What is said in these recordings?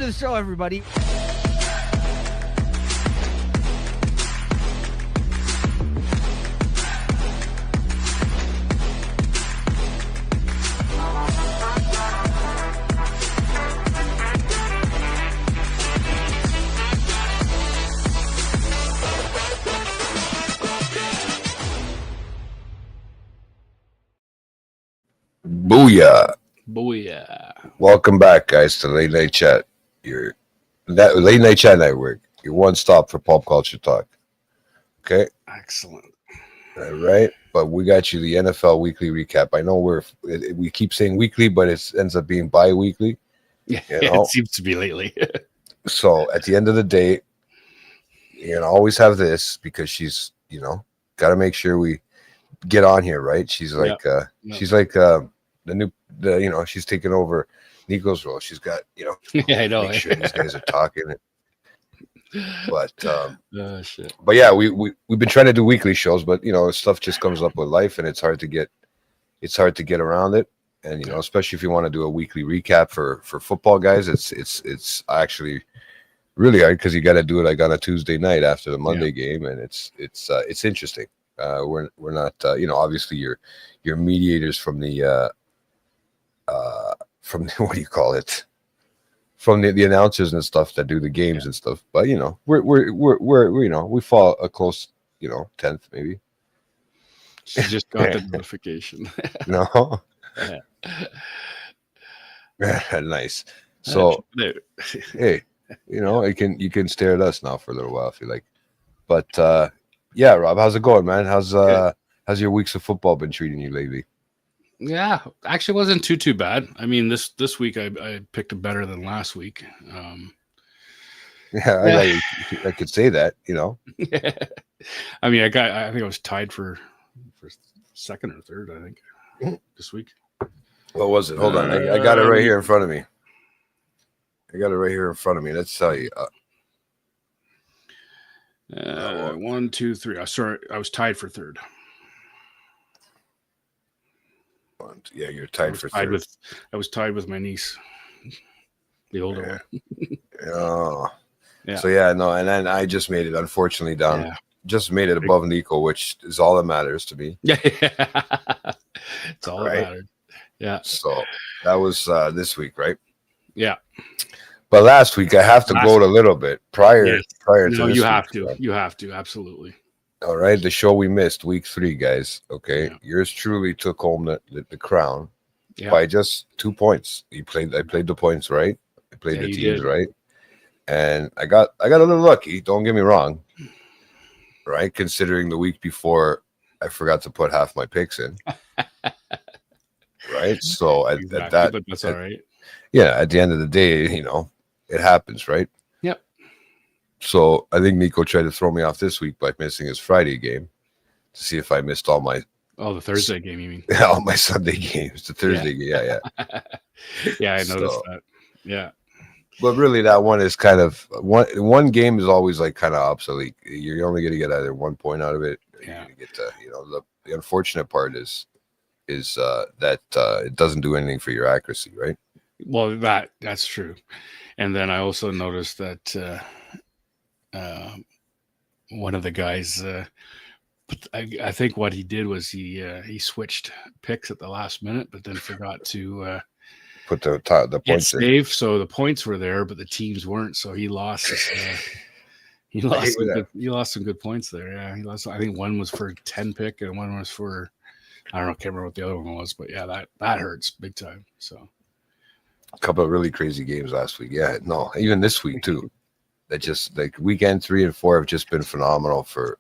to the show, everybody. Booyah. Booyah. Welcome back, guys, to Late Night Chat, your Late Night Chat Network, your one stop for pop culture talk. Okay? Excellent. All right. But we got you the NFL weekly recap. I know we keep saying weekly, but it ends up being bi-weekly. Yeah, You know? it seems to be lately. So at the end of the day, always have this because she's, got to make sure we get on here, right? She's like, she's taking over Nico's role. She's got, Yeah, I know. make sure these guys are talking. But shit. But yeah, we've been trying to do weekly shows, but stuff just comes up with life, and it's hard to get around it. And especially if you want to do a weekly recap for football guys, it's actually really hard because you got to do it like on a Tuesday night after the Monday game, and it's interesting. We're not obviously you're mediators from the from the, what do you call it, from the announcers and stuff that do the games and stuff, but we're we fall a close 10th maybe. She just got the notification. No. Nice. So hey, you can stare at us now for a little while if you like. But yeah, Rob, how's it going, man? How's your weeks of football been treating you lately? Yeah, actually wasn't too bad. I mean, this week I picked it better than last week. I could say that, Yeah. I mean, I think I was tied for second or third, I think, this week. What was it? Hold on. I got it right here in front of me. Let's tell you. 1, 2, 3. Sorry, I was tied for third. Yeah, you're tied for third. I was tied with my niece, the older one. Oh, yeah. So and then I just made it, unfortunately, down. Yeah. Just made it above Nico, which is all that matters to me. Yeah, it's all that matters. Yeah. So that was this week, right? Yeah. But last week I have to gloat a little bit prior to this. You have week, to. You have to, absolutely. All right, the show we missed, week 3, guys. Okay, yours truly took home the crown by just 2 points. I played the points right. I played the teams right, and I got a little lucky. Don't get me wrong. Right, considering the week before, I forgot to put half my picks in. Right, so at that, but that's all right. Yeah, at the end of the day, it happens, right? Yep. So I think Nico tried to throw me off this week by missing his Friday game to see if I missed all my. Oh, the Thursday game, you mean? All my Sunday games. The Thursday game, yeah. Yeah, I noticed that. Yeah. But really, that one is kind of one game is always like kind of obsolete. You're only going to get either 1 point out of it. Yeah. You get the unfortunate part is that it doesn't do anything for your accuracy, right? Well, that's true. And then I also noticed that one of the guys, I think what he did was he switched picks at the last minute, but then forgot to put the points save. So the points were there, but the teams weren't. So he lost. He lost some good points there. Yeah, he lost. I think one was for 10 pick, and one was for I don't know. Can't remember what the other one was, but yeah, that hurts big time. So. A couple of really crazy games last week. Yeah, no, even this week too. That just like weekend 3 and 4 have just been phenomenal for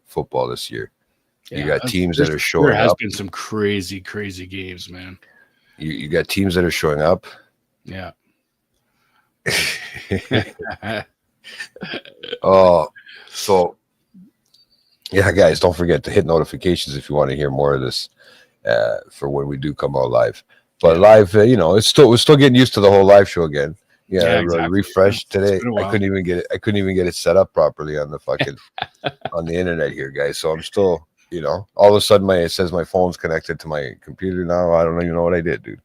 football this year. Yeah, you got teams that are showing up. There has been some crazy games, man. You got teams that are showing up. Yeah. Oh, so yeah, guys, don't forget to hit notifications if you want to hear more of this for when we do come out live. But live, we're still getting used to the whole live show again. Yeah, exactly. Refreshed today. I couldn't even get it set up properly on the fucking on the internet here, guys. So I'm still, all of a sudden it says my phone's connected to my computer now. I don't even know what I did, dude.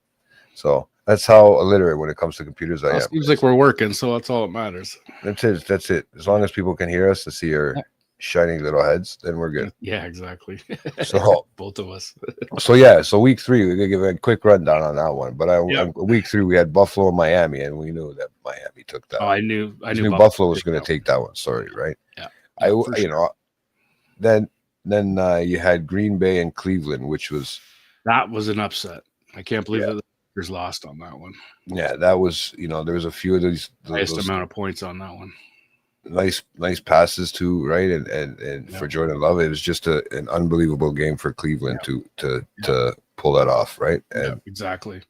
So That's how illiterate when it comes to computers I Well, am. it seems like we're working, so that's all that matters. That's it. That's it. As long as people can hear us to see our shining little heads, then we're good. Yeah, exactly. So both of us. So week 3, we're gonna give a quick rundown on that one. But week 3 we had Buffalo and Miami, and we knew that Miami took that. Oh, I knew Buffalo was going to take that one. Sorry, right? Yeah. Then you had Green Bay and Cleveland, which was an upset. I can't believe that the Packers lost on that one. Yeah, that was there was a few of those amount of points on that one. Nice passes too, right? And for Jordan Love, it was just an unbelievable game for Cleveland to pull that off, right? And exactly.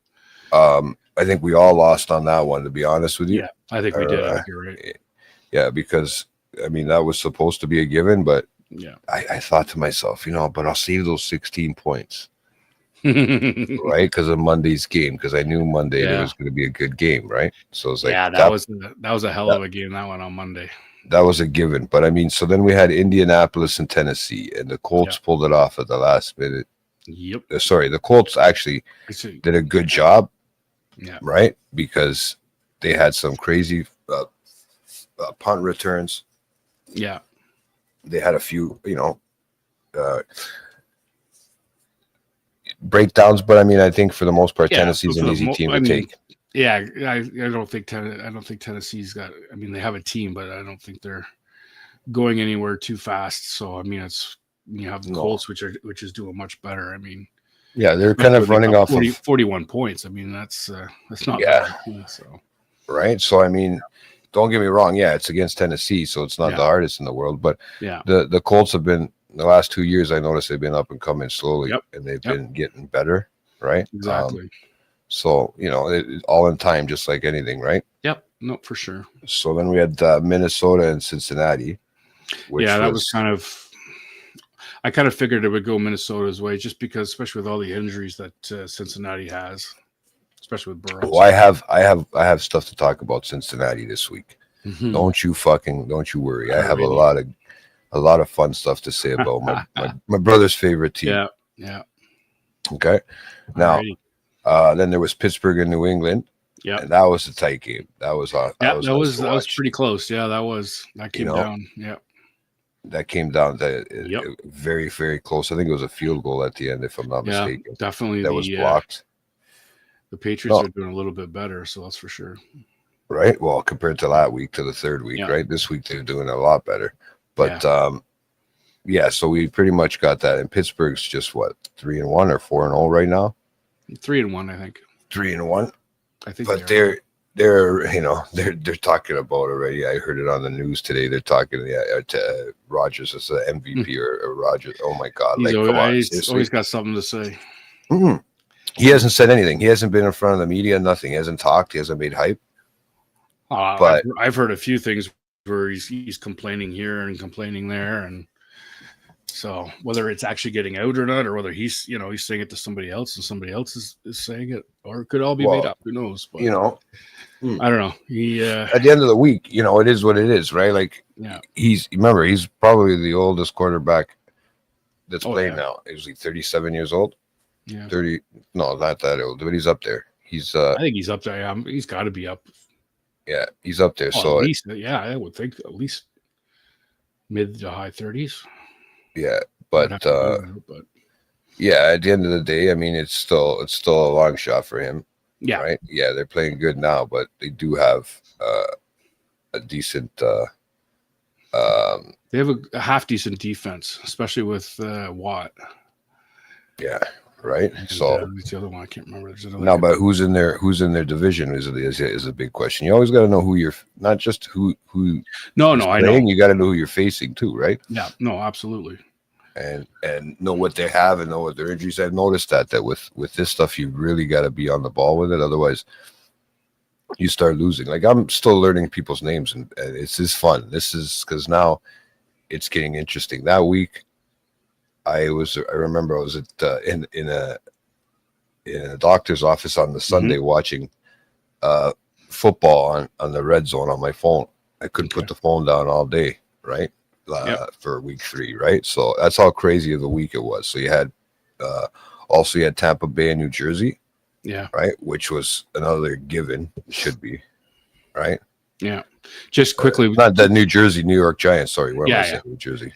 I think we all lost on that one, to be honest with you. Yeah, I think we did. I think you're right. Yeah, because I mean that was supposed to be a given, but I thought to myself, but I'll save those 16 points. Right, because of Monday's game, because I knew Monday there was going to be a good game, right? So it's like that was a hell of a game, that one on Monday. That was a given, but I mean, so then we had Indianapolis and Tennessee, and the Colts pulled it off at the last minute. Yep. Sorry, the Colts actually did a good job, right? Because they had some crazy punt returns. Yeah, they had a few, breakdowns, but I mean, I think for the most part, Tennessee's an easy team to take. Yeah, I don't think Tennessee's got. I mean, they have a team, but I don't think they're going anywhere too fast. So I mean, you have the Colts, which is doing much better. I mean, they're kind of running off 41 points. I mean, that's not bad. So right. So I mean, don't get me wrong. Yeah, it's against Tennessee, so it's not the hardest in the world. But the Colts have been. The last 2 years, I noticed they've been up and coming slowly, and they've been getting better, right? Exactly. So, all in time, just like anything, right? Yep. No, for sure. So then we had Minnesota and Cincinnati. That was kind of – I kind of figured it would go Minnesota's way just because, especially with all the injuries that Cincinnati has, especially with Burrow. Well, I have stuff to talk about Cincinnati this week. Mm-hmm. Don't you worry. I have a lot of fun stuff to say about my brother's favorite team. Yeah. Okay. Now, then there was Pittsburgh and New England. Yeah. And that was a tight game. That was pretty close. Yeah, that came down. Yeah. That came down to very, very close. I think it was a field goal at the end, if I'm not mistaken. Definitely. That was blocked. The Patriots are doing a little bit better, so that's for sure. Right. Well, compared to that week, to the third week, right? This week they're doing a lot better. But so we pretty much got that. And Pittsburgh's just 3-1 or 4-0 right now. 3-1, I think. 3-1. I think. But they're talking about already. I heard it on the news today. They're talking to Rodgers as the MVP or Rodgers. Oh my God! He's always got something to say. Mm-hmm. He hasn't said anything. He hasn't been in front of the media. Nothing. He hasn't talked. He hasn't made hype. But I've heard a few things where he's complaining here and complaining there, and so whether it's actually getting out or not, or whether he's saying it to somebody else and somebody else is saying it, or it could all be made up. Who knows? But, I don't know. He at the end of the week, it is what it is, right? Like he's probably the oldest quarterback that's playing now. He's like 37 years old. Yeah, 30. No, not that old, but he's up there. He's I think he's up there. He's got to be up. Yeah, he's up there. So at least, I would think at least mid to high 30s. Yeah, but at the end of the day, I mean, it's still a long shot for him. Yeah, right. Yeah, they're playing good now, but they do have a decent. They have a half decent defense, especially with Watt. Yeah. Right. And, so the other one I can't remember. No, but who's in their division is a big question. You always got to know who you're not just who. No, I know. You got to know who you're facing too, right? Yeah. No, absolutely. And know what they have and know what their injuries. I've noticed that with this stuff, you really got to be on the ball with it. Otherwise, you start losing. Like I'm still learning people's names, and it's just fun. This is because now it's getting interesting. That week. I remember I was at in a doctor's office on the Sunday watching football on the Red Zone on my phone. I couldn't put the phone down all day, right? For week 3, right? So that's how crazy of the week it was. So you had also Tampa Bay and New Jersey. Yeah. right? Which was another given, should be, right? Yeah. Just quickly. Not the New York Giants. Sorry, what am I Yeah, saying? New Jersey.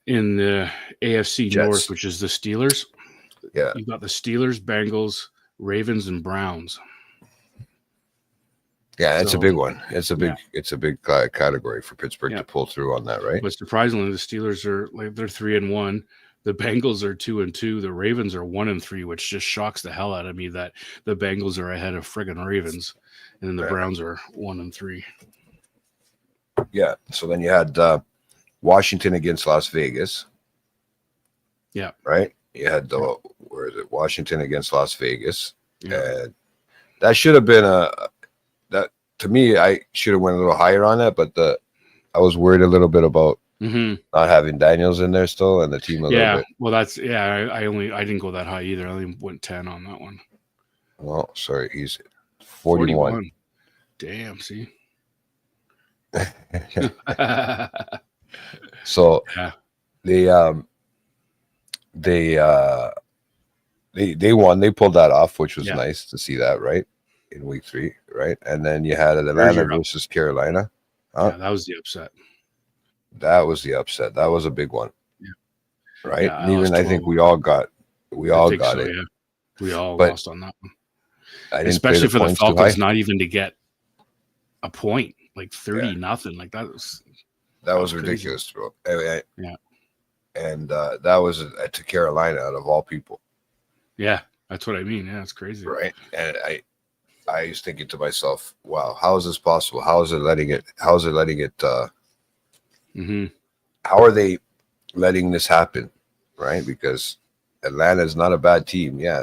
In the AFC Jets. North, which is the Steelers. Yeah. You got the Steelers, Bengals, Ravens, and Browns. Yeah, it's So, a big one. It's a big, yeah. it's a big category for Pittsburgh to pull through on that, right? But surprisingly, the Steelers are they're 3-1. The Bengals are 2-2. The Ravens are 1-3, which just shocks the hell out of me that the Bengals are ahead of friggin' Ravens, and then the Browns are 1-3. Yeah. So then you had Washington against Las Vegas. Yeah. Right. You had the where is it? Washington against Las Vegas, Yeah. and that should have been that to me. I should have went a little higher on that, but I was worried a little bit about not having Daniels in there still, and the team a little bit. Well, that's I didn't go that high either. I only went 10 on that one. Well, sorry, he's 41. Damn, see. So they won. They pulled that off, which was nice to see that, right? In week 3, right? And then you had Atlanta versus Carolina. Yeah, that was the upset. That was the upset. That was a big one. Yeah. Right? Yeah, and even I think we all got it. Yeah. We all lost on that one. Especially for the Falcons, not even to get a point, like 30-0. Like that was ridiculous, bro. Yeah. And that was to Carolina out of all people. Yeah, that's what I mean. Yeah, it's crazy. Right. And I was thinking to myself, wow, how is this possible? How is it letting it how are they letting this happen? Right? Because Atlanta is not a bad team. Yeah.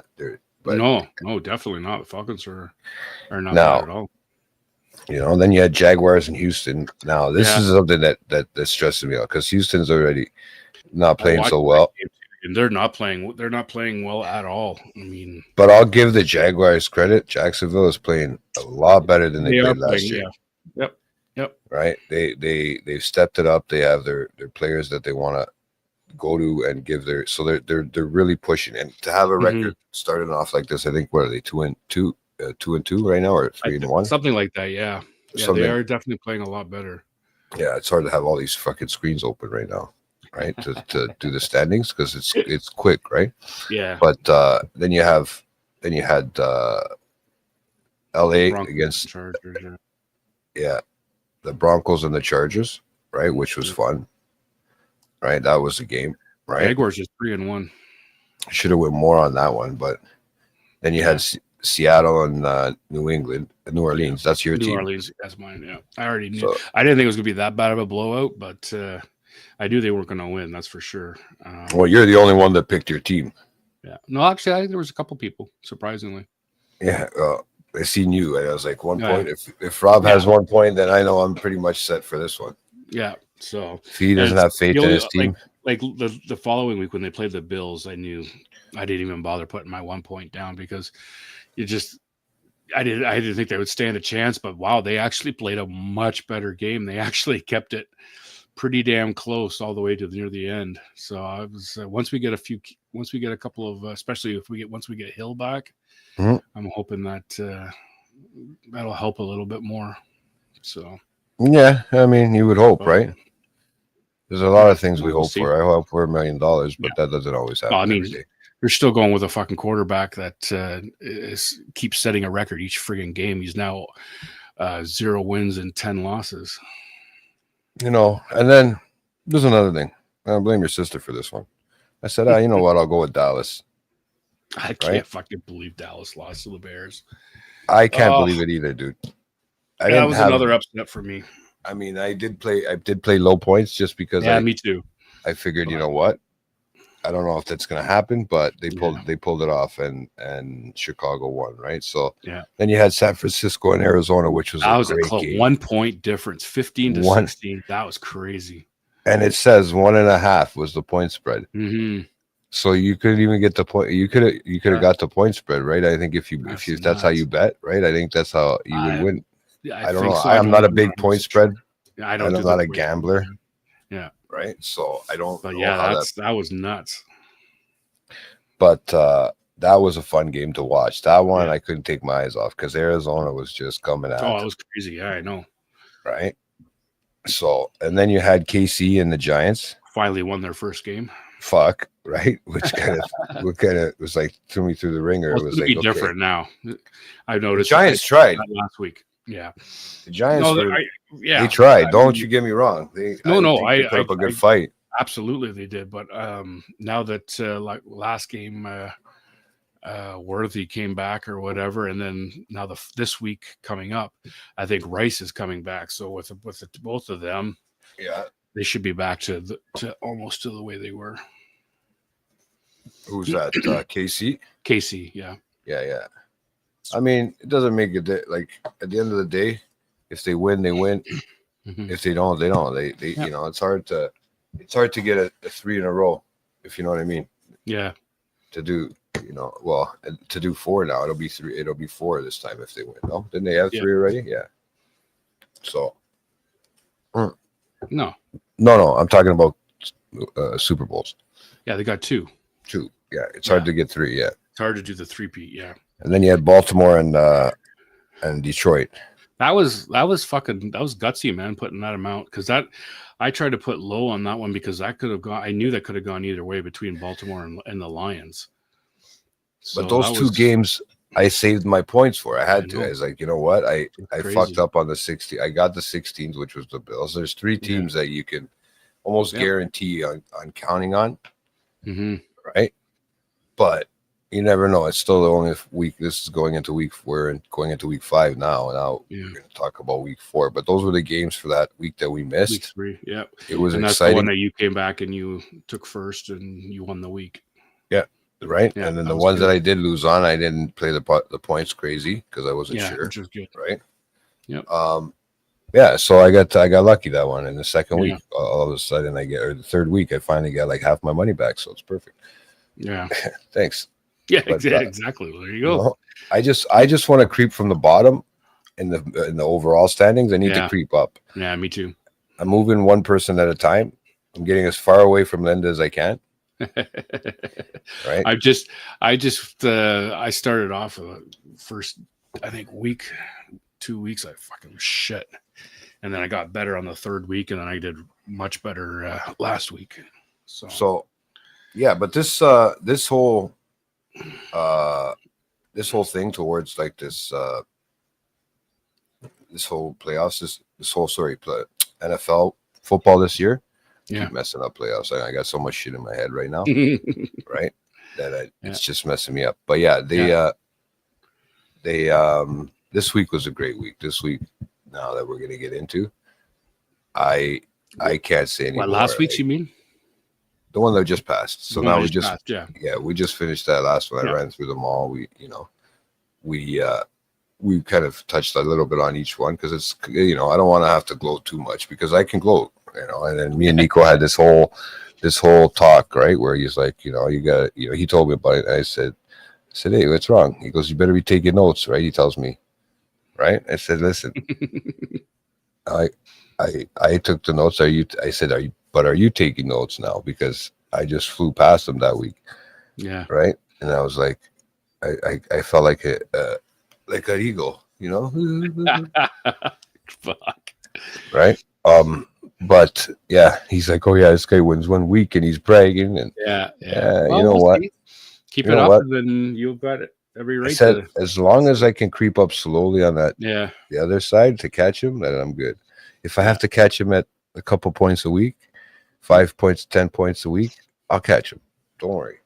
No, definitely not. The Falcons are not bad at all. Then you had Jaguars and Houston. Now, this is something that stresses me out because Houston's already not playing so well. And they're not playing well at all. I mean, but I'll give the Jaguars credit. Jacksonville is playing a lot better than they played last year. Yeah. Yep. Right. They've stepped it up. They have their players that they want to go to and give so they're really pushing. And to have a record starting off like this, I think what are they 2-2 right now, or 3-1? Something like that. Yeah. Yeah, they are definitely playing a lot better. Yeah, it's hard to have all these fucking screens open right now. Right, to do the standings because it's quick, right? Yeah. But then you had LA against Chargers. Yeah, the Broncos and the Chargers, right? Which was fun, right? That was the game, right? Jaguars just 3-1. Should have went more on that one, but then you had Seattle and New Orleans. That's your team. New Orleans, that's mine. Yeah, I already knew. I didn't think it was gonna be that bad of a blowout, but I knew they weren't going to win. That's for sure. Well, you're the only one that picked your team. Yeah. No, actually, I think there was a couple people, surprisingly. Yeah. I seen you, and I was like, 1 point. If Rob has 1 point, then I know I'm pretty much set for this one. Yeah. So if he doesn't have faith in his team, like the following week when they played the Bills, I knew I didn't even bother putting my 1 point down because I didn't think they would stand a chance. But wow, they actually played a much better game. They actually kept it pretty damn close all the way to near the end. So I was once we get a couple of especially once we get Hill back, I'm hoping that that'll help a little bit more. So yeah, I mean, you would hope, right? There's a lot of things we hope for. I hope for $1 million, but that doesn't always happen. Well, I mean, you're still going with a fucking quarterback that keeps setting a record each friggin' game. He's now 0 wins and 10 losses. And then there's another thing. I blame your sister for this one. I said, you know what? I'll go with Dallas. I can't fucking believe Dallas lost to the Bears. I can't believe it either, dude. That was another upset for me. I mean, I did play low points just because. Yeah, me too. I figured, you know what? I don't know if that's going to happen, but they pulled it off, and Chicago won, right? So then you had San Francisco and Arizona, which was a great game. 1 point difference, 15-16. That was crazy. And it says 1.5 was the point spread. So you couldn't even get the point. You could have got the point spread, right? I think if that's how you bet, right? I think that's how you would win. I don't know. So. I'm not a big point spread. I don't. I'm not a gambler. Yeah. Right. So I don't. But yeah, that was nuts. But that was a fun game to watch. That one I couldn't take my eyes off because Arizona was just coming at. Oh, it was crazy. Yeah, I know. Right. So, and then you had KC and the Giants finally won their first game. Fuck, right? Which kind of was like threw me through the ringer. Well, it was like okay. Different now. I've noticed the Giants tried last week. Yeah, the Giants. They tried. Don't you get me wrong. I put up a good fight. Absolutely, they did. But now that like last game, Worthy came back or whatever, and then now this week coming up, I think Rice is coming back. So with both of them, they should be back to almost to the way they were. Who's that? KC. KC, yeah. I mean, it doesn't make it like at the end of the day, if they win, they win. Mm-hmm. If they don't, they don't. They you know, it's hard to get a 3 in a row, if you know what I mean. Yeah. To do, to do 4 now, it'll be 3. It'll be 4 this time if they win. No, didn't they have 3 already? Yeah. So. No. I'm talking about Super Bowls. Yeah, they got 2. 2. Yeah, it's hard to get 3. Yeah, it's hard to do the 3-peat. Yeah. And then you had Baltimore and Detroit. That was gutsy, man, putting that amount, because I tried to put low on that one because I knew that could have gone either way between Baltimore and the Lions. So but those 2 games I saved my points for. I had to. I was like, you know what? I fucked up on the 60. I got the 16s, which was the Bills. There's 3 teams that you can almost guarantee on counting on. Mm-hmm. Right? But you never know. It's still the only week. This is going into week 4 and going into week 5 now. Now we're going to talk about week 4. But those were the games for that week that we missed. Week 3, yeah. It was and that's exciting. The one that you came back and you took first and you won the week. Yeah, right. Yeah, and then the ones that I did lose on, I didn't play the points crazy because I wasn't sure. Which was good. Right. Yep. Yeah. So I got lucky that one. In the second week, all of a sudden or the third week, I finally got like half my money back. So it's perfect. Yeah. Thanks. Yeah, but, exactly. Well, there you go. I just want to creep from the bottom in the overall standings. I need to creep up. Yeah, me too. I'm moving one person at a time. I'm getting as far away from Linda as I can. Right. I started off the first, I think 2 weeks. I fucking was shit, and then I got better on the third week, and then I did much better last week. So yeah, but this whole thing towards like this whole playoffs, this whole NFL football this year. Keep messing up playoffs. I got so much shit in my head right now, right? That it's just messing me up. But they this week was a great week. This week, now that we're gonna get into, I can't say anymore. What, last week's you mean? The one that just passed. So now we just we just finished that last one. I ran through them all. We kind of touched a little bit on each one because it's I don't want to have to gloat too much because I can gloat, and then me and Nico had this whole talk, right, where he's like, you got he told me about it, and I said, hey, what's wrong? He goes, you better be taking notes, right? He tells me, right? I said, listen, I took the notes. I said, are you taking notes now? Because I just flew past them that week. Yeah. Right. And I was like, I felt like an eagle, Fuck. Right. But yeah, he's like, oh yeah, this guy wins 1 week and he's bragging and well, you know what? Keep it up, and then you've got every right. I said, as long as I can creep up slowly on that, the other side to catch him, then I'm good. If I have to catch him at a couple points a week, 5 points, 10 points a week, I'll catch him. Don't worry.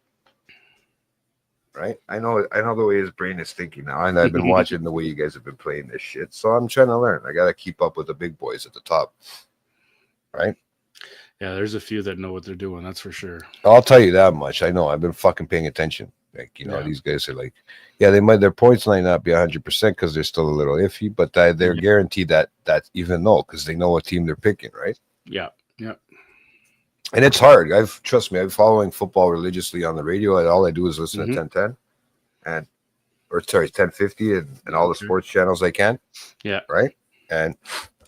Right? I know the way his brain is thinking now, and I've been watching the way you guys have been playing this shit. So I'm trying to learn. I got to keep up with the big boys at the top. Right? Yeah, there's a few that know what they're doing. That's for sure. I'll tell you that much. I know. I've been fucking paying attention. Like, these guys are like, their points might not be 100% because they're still a little iffy, but they're guaranteed that even though, because they know what team they're picking, right? Yeah. And it's hard. Trust me, I'm following football religiously on the radio, and all I do is listen to 1010 1050 and all the sports channels I can. Yeah. Right. And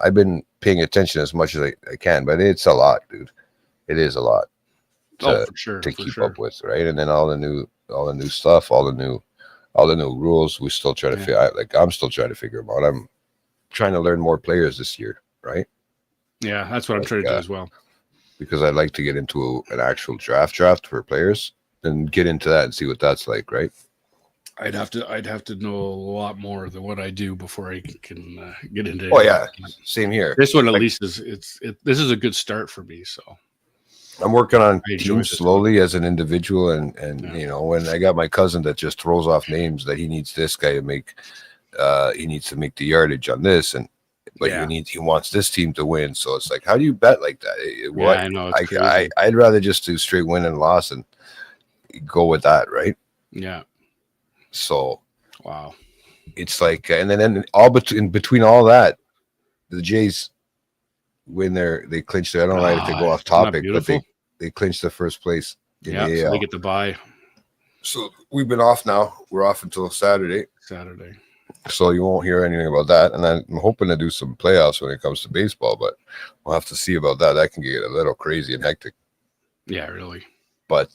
I've been paying attention as much as I can, but it's a lot, dude. It is a lot. to for sure. keep up with, right? And then all the new stuff, all the new rules. We still try to figure out. Like I'm still trying to figure them out. I'm trying to learn more players this year, right? Yeah, that's what I'm trying to do as well. Because I'd like to get into an actual draft for players and get into that and see what that's like, right? I'd have to know a lot more than what I do before I can get into it. Oh yeah, same here. This one at least this is a good start for me. So I'm working on teams slowly as an individual, and you know, when I got my cousin that just throws off names that he needs this guy to make, he needs to make the yardage on this, and but he wants this team to win. So it's like, how do you bet like that? I know. It's crazy. I'd rather just do straight win and loss and go with that, right? Yeah. So wow, it's like, and then in between all that, the Jays win they clinch their. I don't like to go off topic, but they clinch the first place. So they get to bye. So we've been off now. We're off until Saturday. So you won't hear anything about that. And I'm hoping to do some playoffs when it comes to baseball, but we'll have to see about that. That can get a little crazy and hectic. Yeah, really. But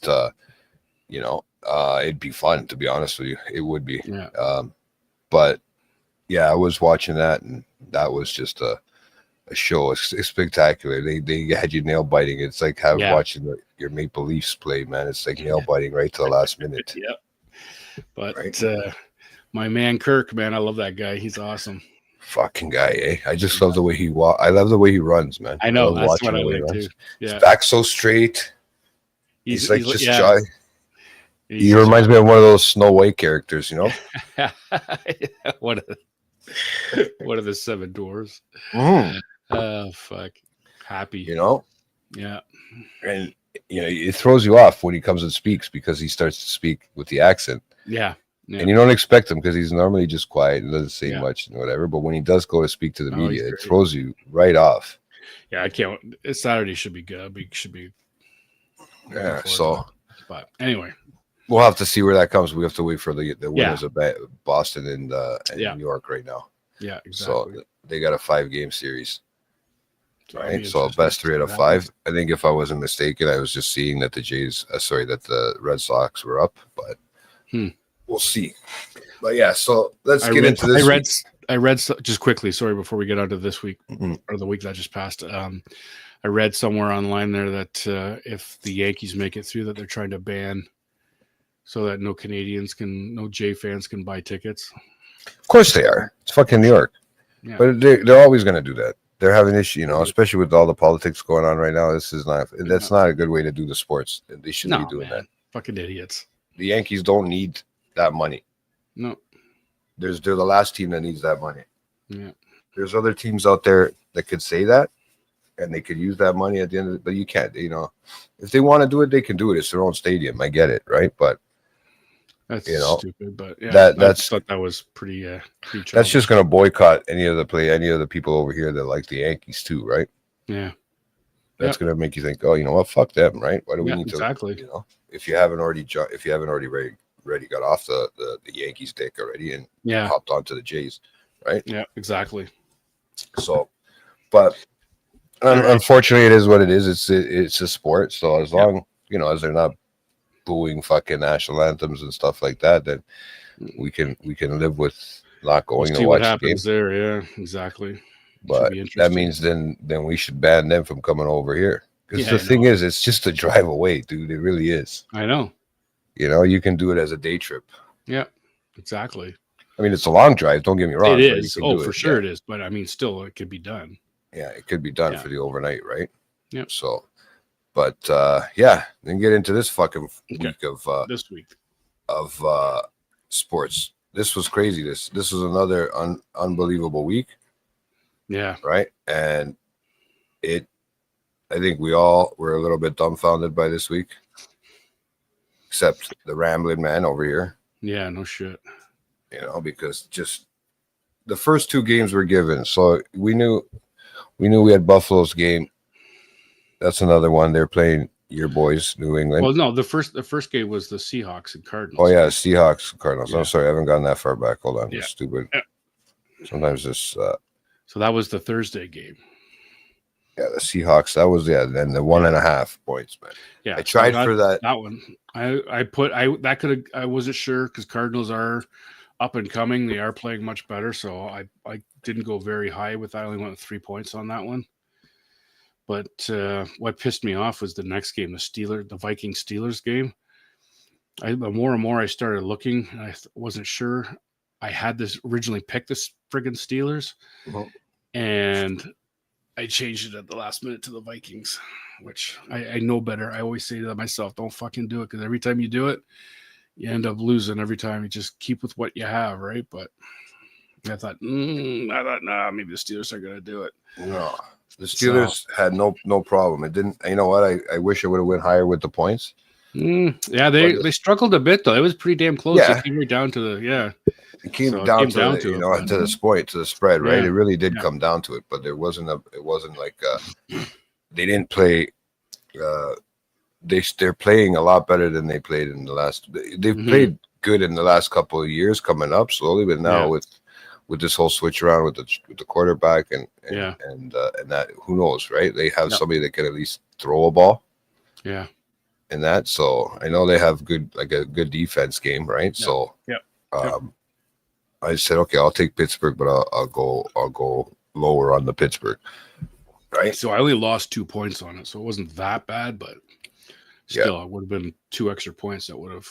you know, it'd be fun, to be honest with you. It would be. Yeah. But yeah, I was watching that, and that was just a show. It's spectacular. They had you nail biting. It's like watching your Maple Leafs play, man. It's like nail biting right to the last minute. Yep. But my man Kirk, man, I love that guy. He's awesome. Fucking guy, eh? I just love the way he I love the way he runs, man. I know. That's what I like too. Yeah. His back so straight. He's like just shy. He reminds me of one of those Snow White characters, you know. One of the seven dwarves. Oh fuck, happy. You know. Yeah. And you know, it throws you off when he comes and speaks because he starts to speak with the accent. Yeah. And you don't expect him because he's normally just quiet and doesn't say much and whatever. But when he does go to speak to the media, it throws you right off. Yeah, I can't. Saturday should be good. We should be. Yeah. So, but anyway, we'll have to see where that comes. We have to wait for the winners of Boston and New York right now. Yeah, exactly. So they got a 5-game series. Right. So best 3 out of 5. I think if I wasn't mistaken, I was just seeing that that the Red Sox were up, but we'll see. But yeah, so let's get into this. I read just quickly. Sorry, before we get on to this week or the week that just passed. I read somewhere online there that if the Yankees make it through, that they're trying to ban so that no Jay fans can buy tickets. Of course they are. It's fucking New York. Yeah. But they're always going to do that. They're having issues, you know, especially with all the politics going on right now. That's not a good way to do the sports. They shouldn't be doing that. Fucking idiots. The Yankees don't need that money. No. They're the last team that needs that money. Yeah. There's other teams out there that could say that and they could use that money at the end of it, but you can't, you know. If they want to do it, they can do it. It's their own stadium. I get it, right? But that's stupid, but I thought that was pretty that's just going to boycott any of the people over here that like the Yankees too, right? Yeah. That's going to make you think, oh, you know what? Fuck them, right? Why do we need to? Exactly. You know, if you haven't already got off the Yankees dick already and hopped onto the Jays, right? Yeah, exactly. So, but unfortunately, it is what it is. It's a sport. So as long as they're not booing fucking national anthems and stuff like that, then we can live with not going to watch the game. There, yeah, exactly. But that means then we should ban them from coming over here. Because the thing is, it's just a drive away, dude. It really is. I know. You know, you can do it as a day trip. Yeah, exactly. I mean, it's a long drive. Don't get me wrong. It is. Oh, for sure it is. But I mean, still, it could be done. Yeah, it could be done for the overnight, right? Yeah. So, but then get into this fucking week of sports. This was crazy. This was another unbelievable week. Yeah. Right. And I think we all were a little bit dumbfounded by this week, except the rambling man over here. Yeah, no shit. You know, because just the first 2 games were given. So we knew we had Buffalo's game. That's another one. They're playing your boys, New England. Well, no, the first game was the Seahawks and Cardinals. Oh yeah, Seahawks, Cardinals. Yeah. I'm sorry, I haven't gotten that far back. Hold on, yeah. Stupid. Yeah. Sometimes this. So that was the Thursday game. Yeah, the Seahawks. That was then the 1.5 points, man. Yeah, I tried so for that. That one. I wasn't sure because Cardinals are up and coming. They are playing much better, so I didn't go very high with that. I only went with 3 points on that one. But what pissed me off was the next game, the Vikings Steelers game. The more and more I started looking, I wasn't sure. I had this originally picked the friggin' Steelers, and I changed it at the last minute to the Vikings, which I know better. I always say to myself, don't fucking do it, because every time you do it, you end up losing. Every time you just keep with what you have, right? But I thought, nah, maybe the Steelers are going to do it. No, the Steelers had no problem. It didn't. You know what? I wish I would have went higher with the points. Yeah, they struggled a bit though. It was pretty damn close. Yeah. It came right down to the It came down to the spread, right? Yeah. It really did come down to it, but it wasn't like they didn't play. They're playing a lot better than they played in the last. They've played good in the last couple of years coming up slowly, but now with this whole switch around with the quarterback and that, who knows, right? They have somebody that can at least throw a ball. Yeah. And that, so I know they have a good defense game, right? Yeah. So I said, okay, I'll take Pittsburgh, but I'll go lower on the Pittsburgh, right? So I only lost 2 points on it, so it wasn't that bad, but still, it would have been 2 extra points that would have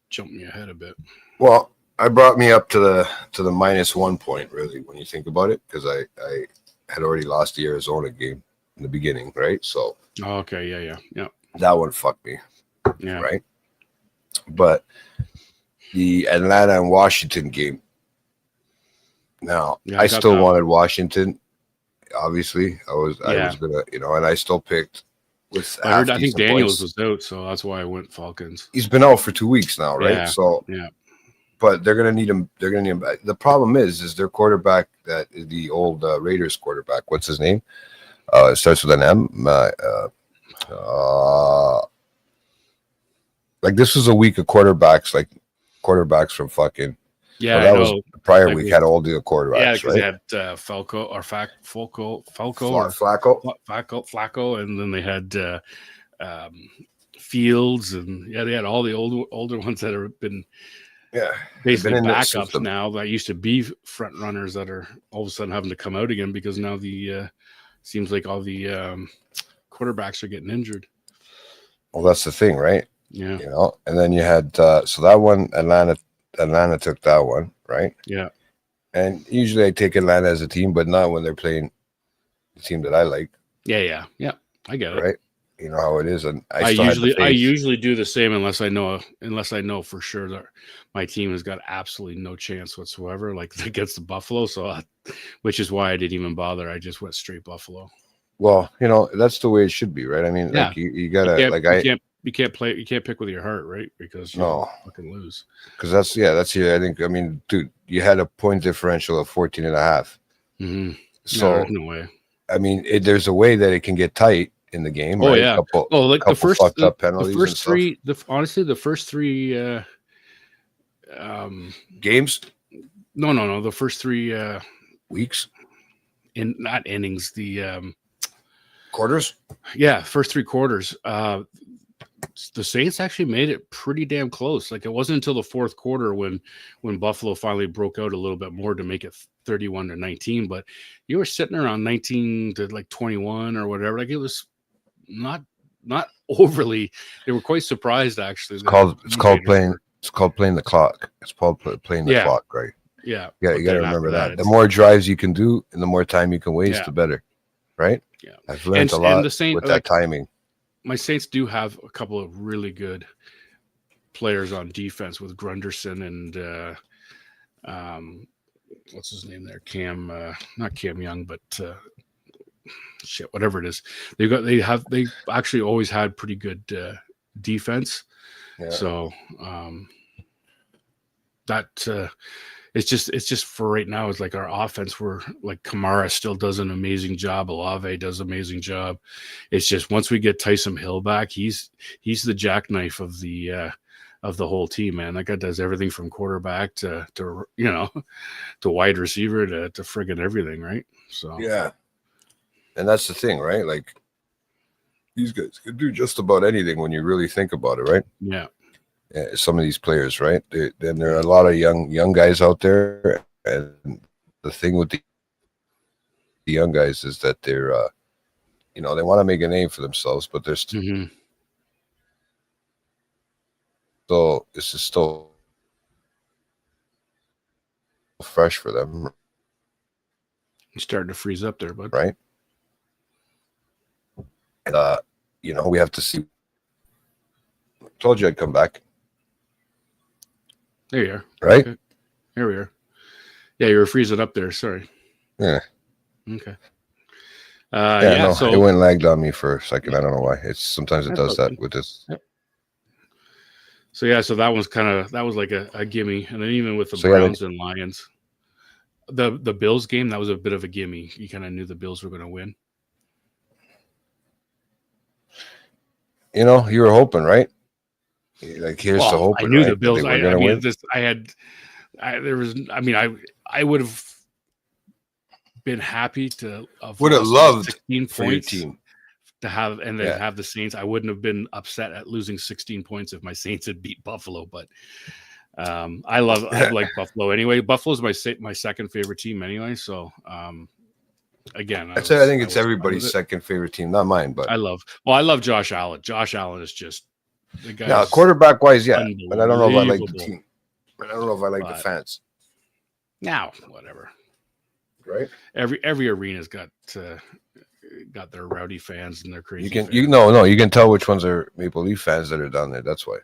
jumped me ahead a bit. Well, I brought me up to the -1 point, really, when you think about it, because I had already lost the Arizona game in the beginning, right? So okay, yeah. That one fucked me. Yeah. Right. But the Atlanta and Washington game. Now, I still wanted Washington. Obviously, I was gonna, and I still picked with. I think Daniels was out, so that's why I went Falcons. He's been out for 2 weeks now, right? Yeah. So but they're gonna need him. They're gonna need him. The problem is their quarterback, that is the old Raiders quarterback. What's his name? It starts with an M. Like this was a week of quarterbacks from fucking that was the prior week had all the quarterbacks, because they had Flacco, and then they had Fields, and they had all the older ones that have been basically backups now that used to be front runners that are all of a sudden having to come out again because now the seems like all the quarterbacks are getting injured. Well, that's the thing, right? Yeah. And then you had so that one, Atlanta took that one, right? Yeah. And usually I take Atlanta as a team, but not when they're playing the team that I like. Yeah. I get it. Right. You know how it is, and I usually do the same unless I know for sure that my team has got absolutely no chance whatsoever, like against the Buffalo. So, which is why I didn't even bother. I just went straight Buffalo. Well, that's the way it should be, right? I mean, like you gotta you can't pick with your heart, right? Because you fucking lose. Because that's I think, I mean, dude, you had a point differential of 14.5. Mm-hmm. So no way. I mean, there's a way that it can get tight in the game. Oh right? yeah. The first fucked up penalties. The first three. The first three games. No. The first 3 weeks. Not innings. The quarters. Yeah, first 3 quarters. The Saints actually made it pretty damn close. Like it wasn't until the fourth quarter when Buffalo finally broke out a little bit more to make it 31-19. But you were sitting around 19 to like 21 or whatever. Like it was not overly. They were quite surprised actually. It's called playing the clock. It's called playing the clock, right? Yeah. Yeah, you got to remember that. The more drives you can do and the more time you can waste, the better, right? Yeah, I've learned a lot with that timing. My Saints do have a couple of really good players on defense with Grunderson and what's his name there? Not Cam Young, but whatever it is. They actually always had pretty good defense. Yeah. So that it's just for right now, it's like our offense, we're like Kamara still does an amazing job. Olave does an amazing job. It's just once we get Taysom Hill back, he's the jackknife of the whole team, man. That guy does everything from quarterback to wide receiver to friggin' everything, right? So yeah. And that's the thing, right? Like these guys can do just about anything when you really think about it, right? Yeah. Some of these players, right? Then there are a lot of young guys out there, and the thing with the young guys is that they're, they want to make a name for themselves, but they're still, this is still fresh for them. You're starting to freeze up there, bud. Right? And, we have to see. Told you I'd come back. There you are. Right? Okay. Here we are. Yeah, you were freezing up there. Sorry. Yeah. Okay. No, so it went lagged on me for a second. I don't know why. Sometimes it does that with this. Yep. So that was like a gimme, and then even with the Browns and Lions, the Bills game, that was a bit of a gimme. You kind of knew the Bills were going to win. You were hoping, right? Like here's the hope. I knew right? The Bills. I would have been happy to would have loved 16 points team to have, and then have the Saints. I wouldn't have been upset at losing 16 points if my Saints had beat Buffalo, but I like Buffalo anyway. Buffalo's my second favorite team anyway. So again, I think it's everybody's second favorite team, not mine, but I love Josh Allen. Josh Allen is just the guy. Yeah, quarterback wise, yeah. But I don't know if I like the team. I don't know if I like the fans. Now, whatever. Right? Every arena's got their rowdy fans and their crazy. You can tell which ones are Maple Leaf fans that are down there. That's why.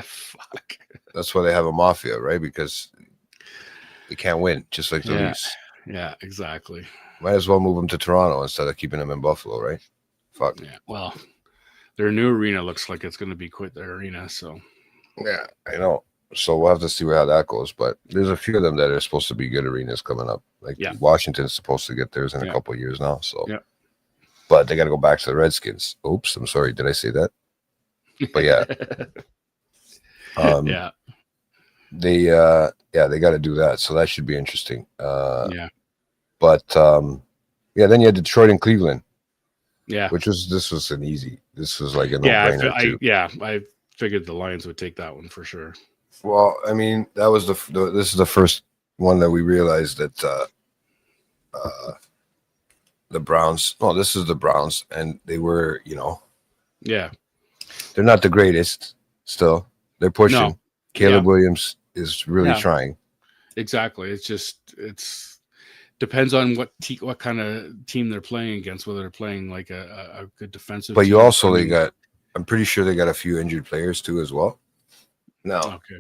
Fuck. That's why they have a mafia, right? Because they can't win, just like the Leafs. Yeah, exactly. Might as well move them to Toronto instead of keeping them in Buffalo, right? Fuck. Yeah. Well, their new arena looks like it's going to be quite their arena. So. Yeah, I know. So we'll have to see how that goes. But there's a few of them that are supposed to be good arenas coming up. Like Washington's supposed to get theirs in a couple of years now. So. Yeah. But they got to go back to the Redskins. Oops, I'm sorry. Did I say that? But yeah. They got to do that. So that should be interesting. But then you had Detroit and Cleveland. Yeah. This was like a no-brainer too. I figured the Lions would take that one for sure. Well, I mean, that was this is the first one that we realized that the Browns. Oh, this is the Browns, and they were, they're not the greatest. Still, they're pushing. No. Caleb Williams is really trying. Exactly. It's depends on what kind of team they're playing against. Whether they're playing like a good defensive. But team. You also I'm pretty sure they got a few injured players too as well. No. Okay.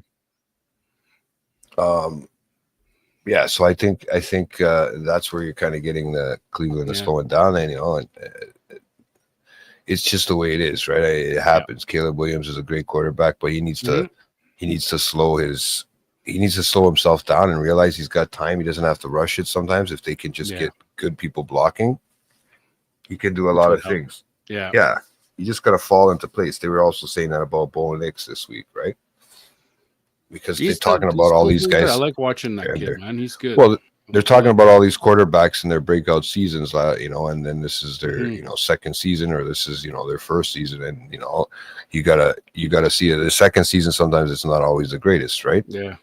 So I think that's where you're kind of getting the Cleveland is slowing down, and it's just the way it is, right? It happens. Caleb Williams is a great quarterback, but he needs to slow himself down and realize he's got time. He doesn't have to rush it sometimes. If they can just get good people blocking, he can do a lot of things. Yeah. Yeah. You just got to fall into place. They were also saying that about Bo Nix this week, right? Because they're talking about all these guys. I like watching that kid, man. He's good. Well, they're talking about all these quarterbacks in their breakout seasons, and then this is their, second season, or this is, their first season. And, you gotta see it. The second season, sometimes it's not always the greatest, right? Yeah.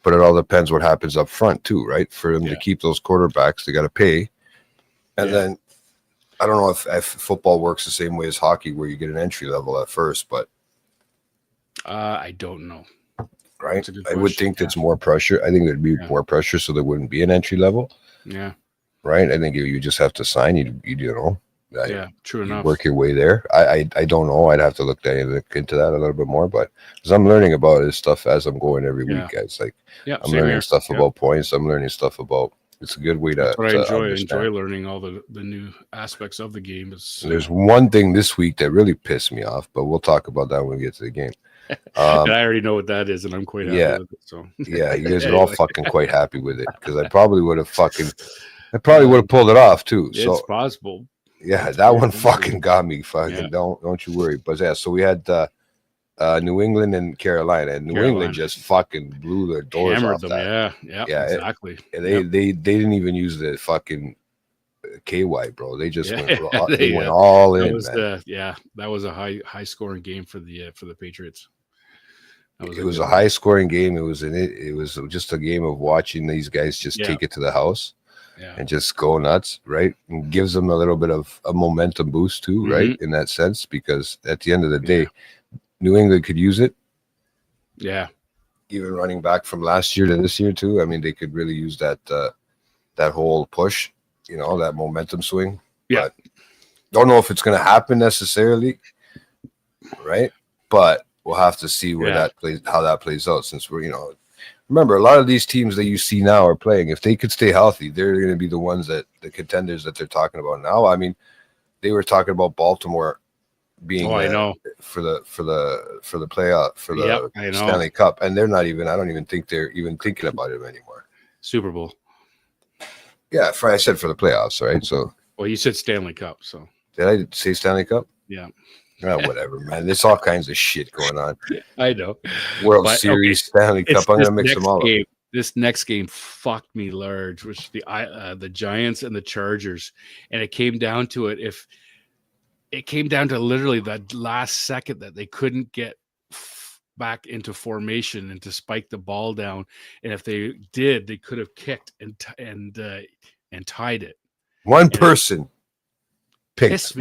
But it all depends what happens up front too, right? For them to keep those quarterbacks, they got to pay. And then I don't know if football works the same way as hockey, where you get an entry level at first, but I don't know. Right, I would think that's more pressure. I think there'd be more pressure, so there wouldn't be an entry level. Yeah, right. I think you just have to sign. True enough. Work your way there. I don't know. I'd have to look into that a little bit more, but because I'm learning about this stuff as I'm going every week, guys. Like I'm learning stuff about points. I'm learning stuff about. It's a good way to. That's what I enjoy. I enjoy learning all the new aspects of the game. There's one thing this week that really pissed me off, but we'll talk about that when we get to the game. And I already know what that is, and I'm quite happy with it. So you guys are all fucking quite happy with it, because I probably would have pulled it off too. It's possible. Yeah, that one fucking got me. Fucking don't you worry. But so we had New England and Carolina, and New England just fucking blew their doors off them. That. Yeah, exactly. They didn't even use the fucking KY, bro. They just Yeah, went raw, they, they went all that in, was man. that was a high scoring game for the Patriots. That It a was good a one. high scoring game. It was just a game of watching these guys just Yeah. take it to the house Yeah. and just go nuts, right? And gives them a little bit of a momentum boost too, right? In that sense, because at the end of the day, New England could use it. Yeah. Even running back from last year to this year too. I mean, they could really use that that whole push, you know, that momentum swing. Yeah. But don't know if it's going to happen necessarily, right? But we'll have to see where that plays, how that plays out. Since we're, you know, remember a lot of these teams that you see now are playing. If they could stay healthy, they're going to be the ones that the contenders that they're talking about now. I mean, they were talking about Baltimore being I know for the playoff for the Stanley Cup, and they're not even. I don't even think they're even thinking about it anymore. Super Bowl. Yeah, I said for the playoffs, right? So, well, you said Stanley Cup, so did I say Stanley Cup? Yeah. Whatever, man. There's all kinds of shit going on. I know. World Series, Stanley Cup. I'm gonna mix them all up. This next game fucked me large, which the Giants and the Chargers, and it came down to it. If it came down to literally that last second that they couldn't get back into formation and to spike the ball down, and if they did, they could have kicked and tied it. One person picked.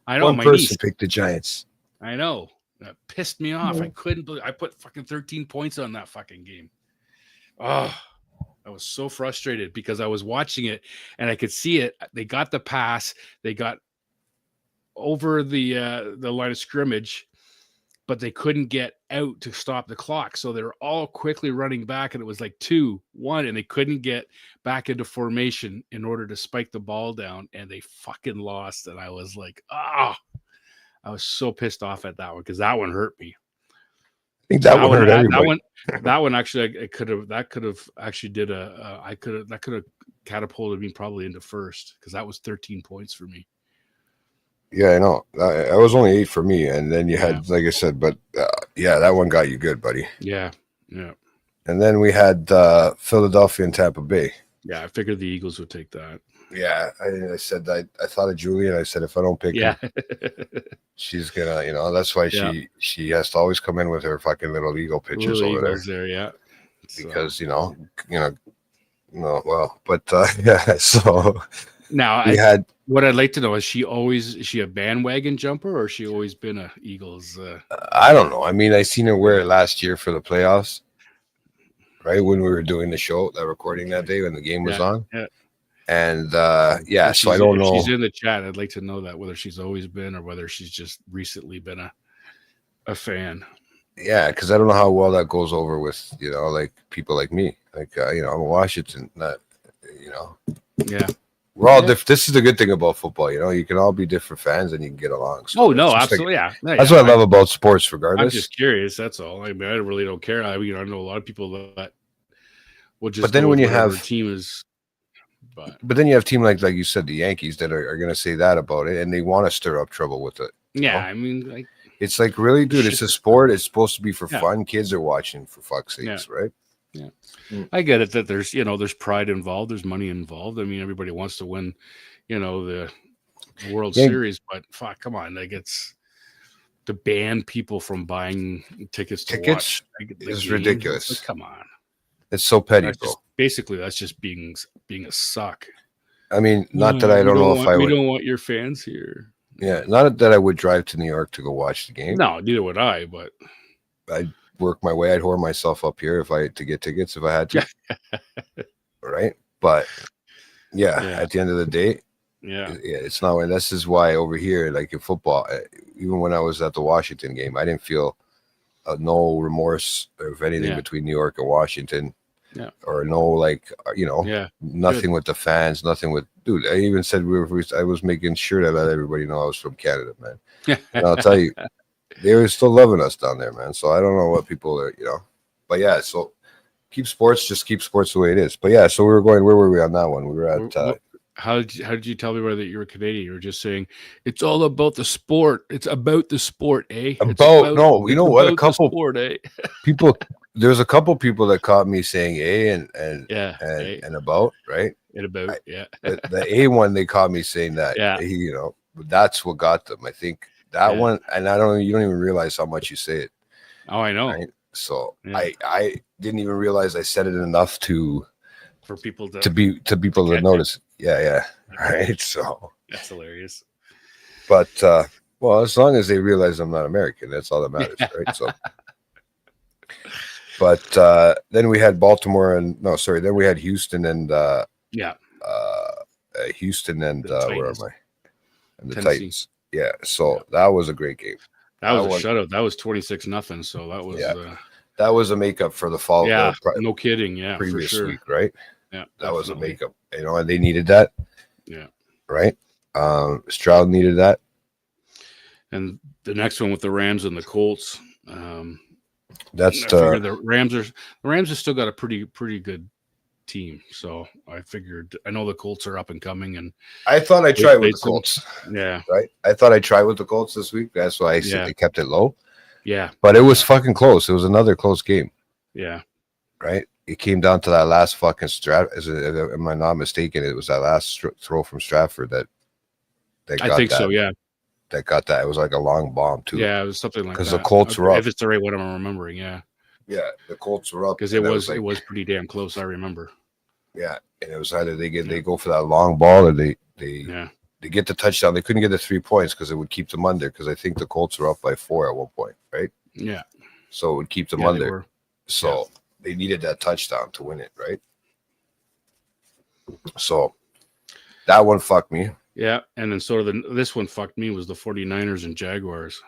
I know. One person picked the Giants. I know. That pissed me off. I couldn't believe I put fucking 13 points on that fucking game. Oh, I was so frustrated because I was watching it and I could see it. They got the pass. They got over the line of scrimmage, but they couldn't get out to stop the clock. So they were all quickly running back, and it was like 2-1, and they couldn't get back into formation in order to spike the ball down, and they fucking lost. And I was like, I was so pissed off at that one because that one hurt me. I think that one hurt everybody. That one actually, could have actually that could have catapulted me probably into first because that was 13 points for me. Yeah, I know. I was only 8 for me, and then you had, like I said, but that one got you good, buddy. Yeah. And then we had Philadelphia and Tampa Bay. Yeah, I figured the Eagles would take that. Yeah, I said I thought of Julie, and I said if I don't pick her, she's gonna, you know, that's why she has to always come in with her fucking little eagle pictures over there. Yeah, because but so now what I'd like to know is she a bandwagon jumper or has she always been a Eagles? I don't know. I mean, I seen her wear it last year for the playoffs, right when we were doing the show, that recording that day when the game was on. Yeah. And so I don't know. She's in the chat. I'd like to know that whether she's always been or whether she's just recently been a fan. Yeah, because I don't know how well that goes over with, you know, like people like me. Like I'm a Washington, not, you know. Yeah. We're all different. This is the good thing about football, you know. You can all be different fans and you can get along. So absolutely, That's what I love about sports, regardless. I'm just curious. That's all. I mean, I really don't care. I know a lot of people that will just. But then when you have team is, but then you have team like you said, the Yankees that are going to say that about it, and they want to stir up trouble with it. Yeah, I mean, like it's like really, dude. It's a sport. It's supposed to be for fun. Kids are watching, for fuck's sakes, right? Yeah, I get it that there's pride involved, there's money involved. I mean, everybody wants to win, the World Series, but fuck, come on, like it's to ban people from buying tickets to watch is ridiculous. Like, come on, it's so petty, bro. Basically, that's just being a suck. I mean, not that I don't know if I would. We don't want your fans here. Yeah, not that I would drive to New York to go watch the game. No, neither would I. But I'd work my way. I'd whore myself up here to get tickets if I had to. Right, but at the end of the day, it's not. And this is why over here, like in football, even when I was at the Washington game, I didn't feel no remorse of anything between New York and Washington. Yeah. Or no, nothing with the fans, nothing with, dude. I even said I was making sure to let everybody know I was from Canada, man. And I'll tell you, they were still loving us down there, man. So I don't know what people are, but so keep sports the way it is. But so we were going, where were we on that one? We were at, how did you tell me whether you were Canadian? You were just saying it's all about the sport. It's about the sport, eh? No, you know what? A couple sport, eh? people there's a couple people that caught me saying A and about, right? And about, yeah. The A one, they caught me saying that. Yeah. That's what got them. I think that one, and you don't even realize how much you say it. Oh, I know. Right? So I didn't even realize I said it enough for people to notice. Yeah. Right. So that's hilarious. But well, as long as they realize I'm not American, that's all that matters, right? So, but then we had Baltimore then we had Houston and Houston and where am I? And the Tennessee. Titans. Yeah. So that was a great game. That was a shutout. That was 26-0. So that was that was a makeup for the fall. Yeah, no kidding. Yeah, previous week, right? Yeah, that was a makeup. And they needed that. Yeah. Right. Stroud needed that. And the next one with the Rams and the Colts. That's the Rams have still got a pretty good team. So I figured, I know the Colts are up and coming, and I thought I'd try with the Colts. Yeah. Right. I thought I'd try with the Colts this week. That's why I said they kept it low. Yeah. But it was fucking close. It was another close game. Yeah. Right. It came down to that last fucking am I not mistaken? It was that last throw from Stratford that got I think that. So, yeah. That got that. It was like a long bomb too. Yeah, it was something like that. Because the Colts were up. If it's the right one I'm remembering, yeah. Yeah, the Colts were up. Because it was pretty damn close, I remember. Yeah, and it was either they go for that long ball or they get the touchdown. They couldn't get the 3 points because it would keep them under, because I think the Colts were up by 4 at one point, right? Yeah. So it would keep them under. So they needed that touchdown to win it, right? So that one fucked me. Yeah, and then sort of this one fucked me was the 49ers and Jaguars.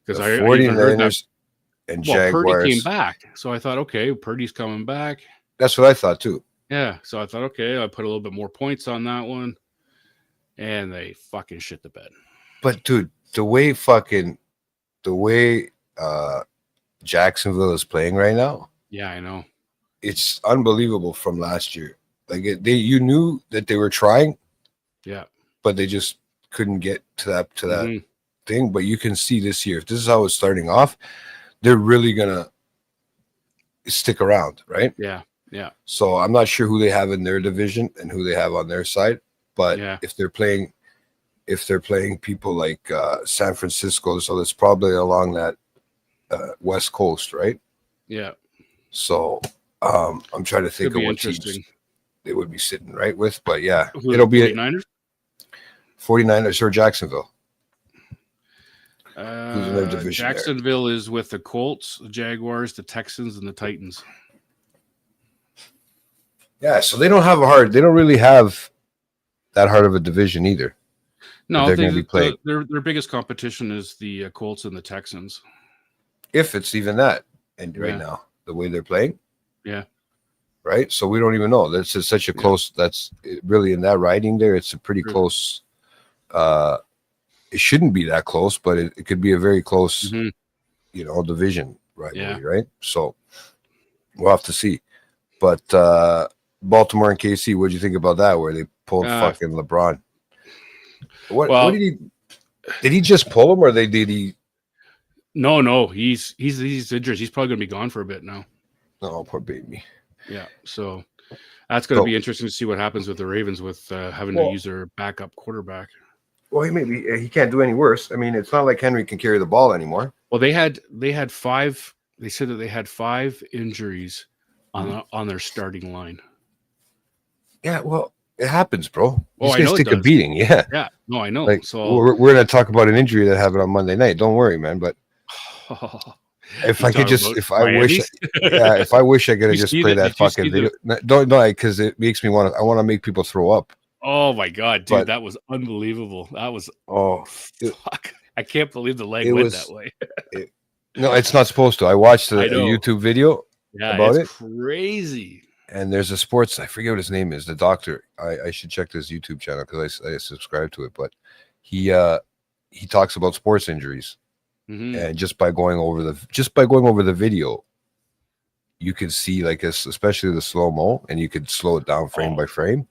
Because I 49ers and Jaguars. Purdy came back. So I thought, okay, Purdy's coming back. That's what I thought too. Yeah. So I thought, okay, I put a little bit more points on that one. And they fucking shit the bed. But dude, the way Jacksonville is playing right now. Yeah, I know. It's unbelievable from last year. Like you knew that they were trying. Yeah. But they just couldn't get to that thing. But you can see this year, if this is how it's starting off, they're really gonna stick around, right? Yeah. Yeah. So I'm not sure who they have in their division and who they have on their side. But if they're playing people like San Francisco, so it's probably along that West Coast, right? Yeah. So I'm trying to think of what teams they would be sitting right with, but yeah, it'll be 49ers or Jacksonville. Who's in their division? Jacksonville is with the Colts, the Jaguars, the Texans, and the Titans. Yeah, so they don't really have that hard of a division either. No, they're going to be playing. Their biggest competition is the Colts and the Texans. If it's even that, and right now the way they're playing, right. So we don't even know. That's just such a close. That's really in that riding there. It's a pretty close. It shouldn't be that close, but it could be a very close, division rivalry, right? So we'll have to see. But Baltimore and KC, what do you think about that? Where they pulled fucking LeBron? What did he just pull him, or did he? No, he's injured. He's probably going to be gone for a bit now. Oh, poor baby. Yeah, so that's going to be interesting to see what happens with the Ravens with having to use their backup quarterback. Well, he can't do any worse. I mean, it's not like Henry can carry the ball anymore. Well, they had 5. They said that they had 5 injuries on their starting line. Yeah, well, it happens, bro. I know take a beating. Yeah. Yeah. No, I know. Like, so we're going to talk about an injury that happened on Monday night. Don't worry, man. But if I wish I could have just played that fucking video. Don't because it makes me I want to make people throw up. Oh my god, dude, that was unbelievable. That was fuck. I can't believe the leg went that way. No, it's not supposed to. I watched a YouTube video about it. Crazy. And there's a sports, I forget what his name is, the doctor. I should check this YouTube channel because I subscribe to it. But he talks about sports injuries. And just by going over the video, you can see especially the slow-mo, and you could slow it down frame by frame.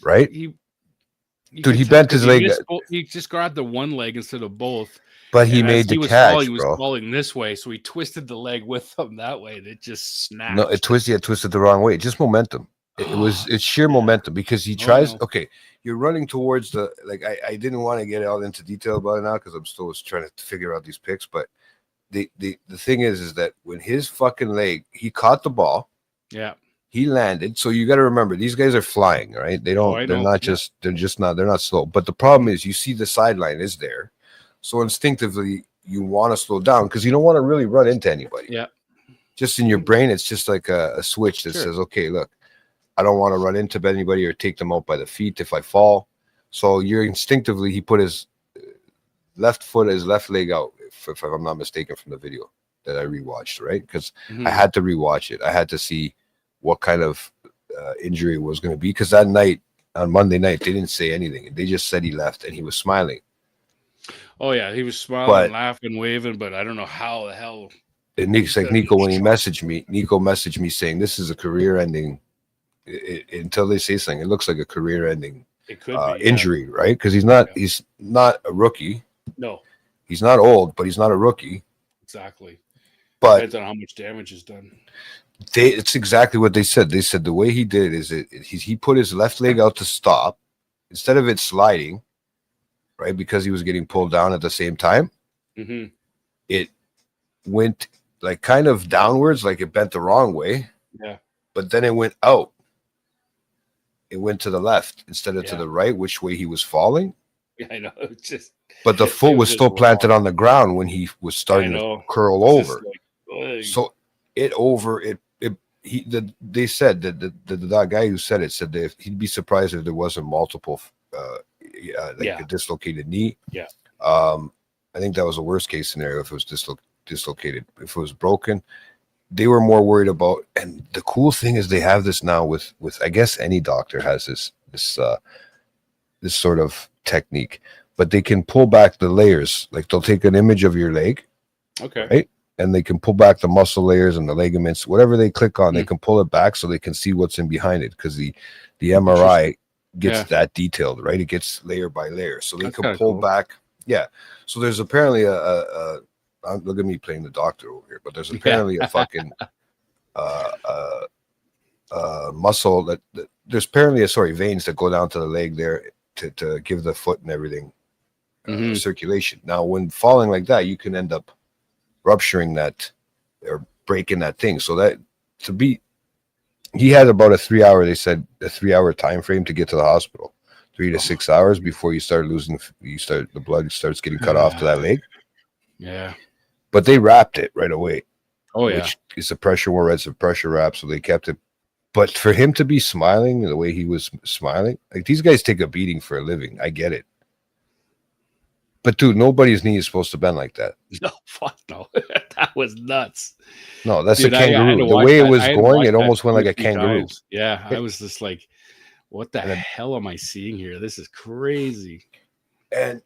Right? He bent his leg. He just grabbed the one leg instead of both, But he And as made the he was falling, catch, he was bro. falling this way, so he twisted the leg with him that way, and it just No, snapped. it twisted the wrong way. Just momentum. It's sheer momentum because he tries. Okay, you're running towards the like. I didn't want to get all into detail about it now because I'm still trying to figure out these picks. But the thing is that when his fucking leg, he caught the ball. Yeah. He landed. So you got to remember, these guys are flying, right? They don't. They're not just. They're just not. They're not slow. But the problem is, you see the sideline is there, so instinctively you want to slow down because you don't want to really run into anybody. Yeah. Just in your brain, it's just like a switch that says, "Okay, look, I don't want to run into anybody or take them out by the feet if I fall." So you're instinctively, he put his left foot, his left leg out, if I'm not mistaken, from the video that I rewatched, right? Because I had to rewatch it. I had to see what kind of injury it was going to be. Because that night, on Monday night, they didn't say anything. They just said he left and he was smiling. Oh, yeah. He was smiling, laughing, waving, but I don't know how the hell. And Nick's like, Nico, when he messaged me, Nico messaged me saying, this is a career-ending. Until they say something, it looks like a career-ending injury, right? Because he's not a rookie. No, he's not old, but he's not a rookie. Exactly. But depends on how much damage is done. It's exactly what they said. They said the way he did it is he put his left leg out to stop instead of it sliding, right? Because he was getting pulled down at the same time. It went like kind of downwards, like it bent the wrong way. Yeah. But then it went out. It went to the left instead of to the right, which way he was falling. Yeah, I know. It's just. But the foot was still planted on the ground when he was starting to curl over. So they said that the guy who said it said that he'd be surprised if there wasn't multiple a dislocated knee. Yeah. I think that was a worst case scenario if it was dislocated. If it was broken, they were more worried about. And the cool thing is they have this now with I guess any doctor has this sort of technique, but they can pull back the layers. Like they'll take an image of your leg, okay, right, and they can pull back the muscle layers and the ligaments, whatever they click on, they can pull it back so they can see what's in behind it. Because the MRI gets that detailed, right? It gets layer by layer, so they can pull back. Yeah. So there's apparently look at me playing the doctor over here, but there's apparently a fucking muscle that there's apparently veins that go down to the leg there to give the foot and everything circulation. Now, when falling like that, you can end up rupturing that or breaking that thing. So that he had about a 3 hour, they said a 3 hour time frame to get to the hospital, 3 to 6 hours before you start the blood starts getting cut off to that leg. Yeah. But they wrapped it right away. Oh, yeah. Which is a pressure where it's a pressure wrap. So they kept it. But for him to be smiling the way he was smiling, like these guys take a beating for a living. I get it. But dude, nobody's knee is supposed to bend like that. No, fuck no. That was nuts. No, that's a kangaroo. The way it was going, it almost went like a kangaroo. Yeah, I was just like, what the hell am I seeing here? This is crazy. And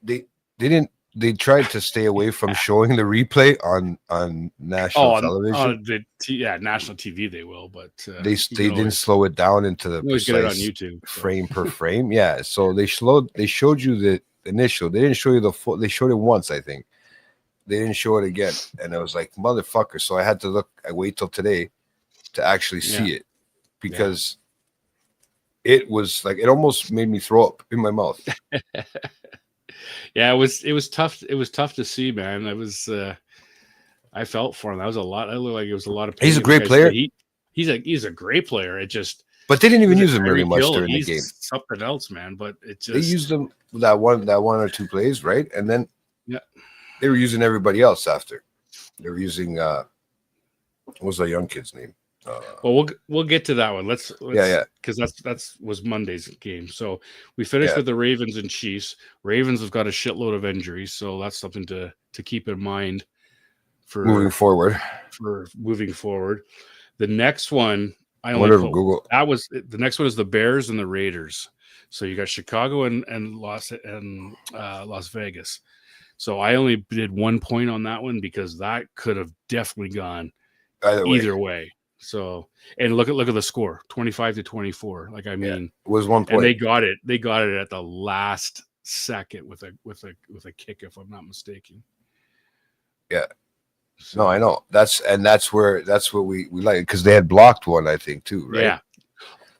they tried to stay away from showing the replay on national television. National TV they will, but they didn't slow it down into the precise on YouTube, frame per frame. Yeah, so they showed you the initial. They didn't show you the full. They showed it once, I think. They didn't show it again, and I was like, motherfucker. So I had to look. I wait till today to actually see it because it was like it almost made me throw up in my mouth. Yeah, it was tough. It was tough to see, man. I felt for him. That was a lot. I looked like it was a lot of pain. He's a great player. He's a great player. It just. But they didn't even use him really much during the game. Something else, man. But it just. They used him that one or two plays, right? And then they were using everybody else after. They were using what was that young kid's name? Well, we'll get to that one. Let's because that's was Monday's game. So we finished with the Ravens and Chiefs. Ravens have got a shitload of injuries, so that's something to keep in mind for moving forward. The next one Google. That was the next one is the Bears and the Raiders. So you got Chicago and Las Vegas. So I only did 1 point on that one because that could have definitely gone either way. So and look at the score, 25-24. Like I mean, it was 1 point. And they got it at the last second with a kick, if I'm not mistaken. Yeah. So, No, I know. That's what we like, because they had blocked one, I think, too, right? Yeah.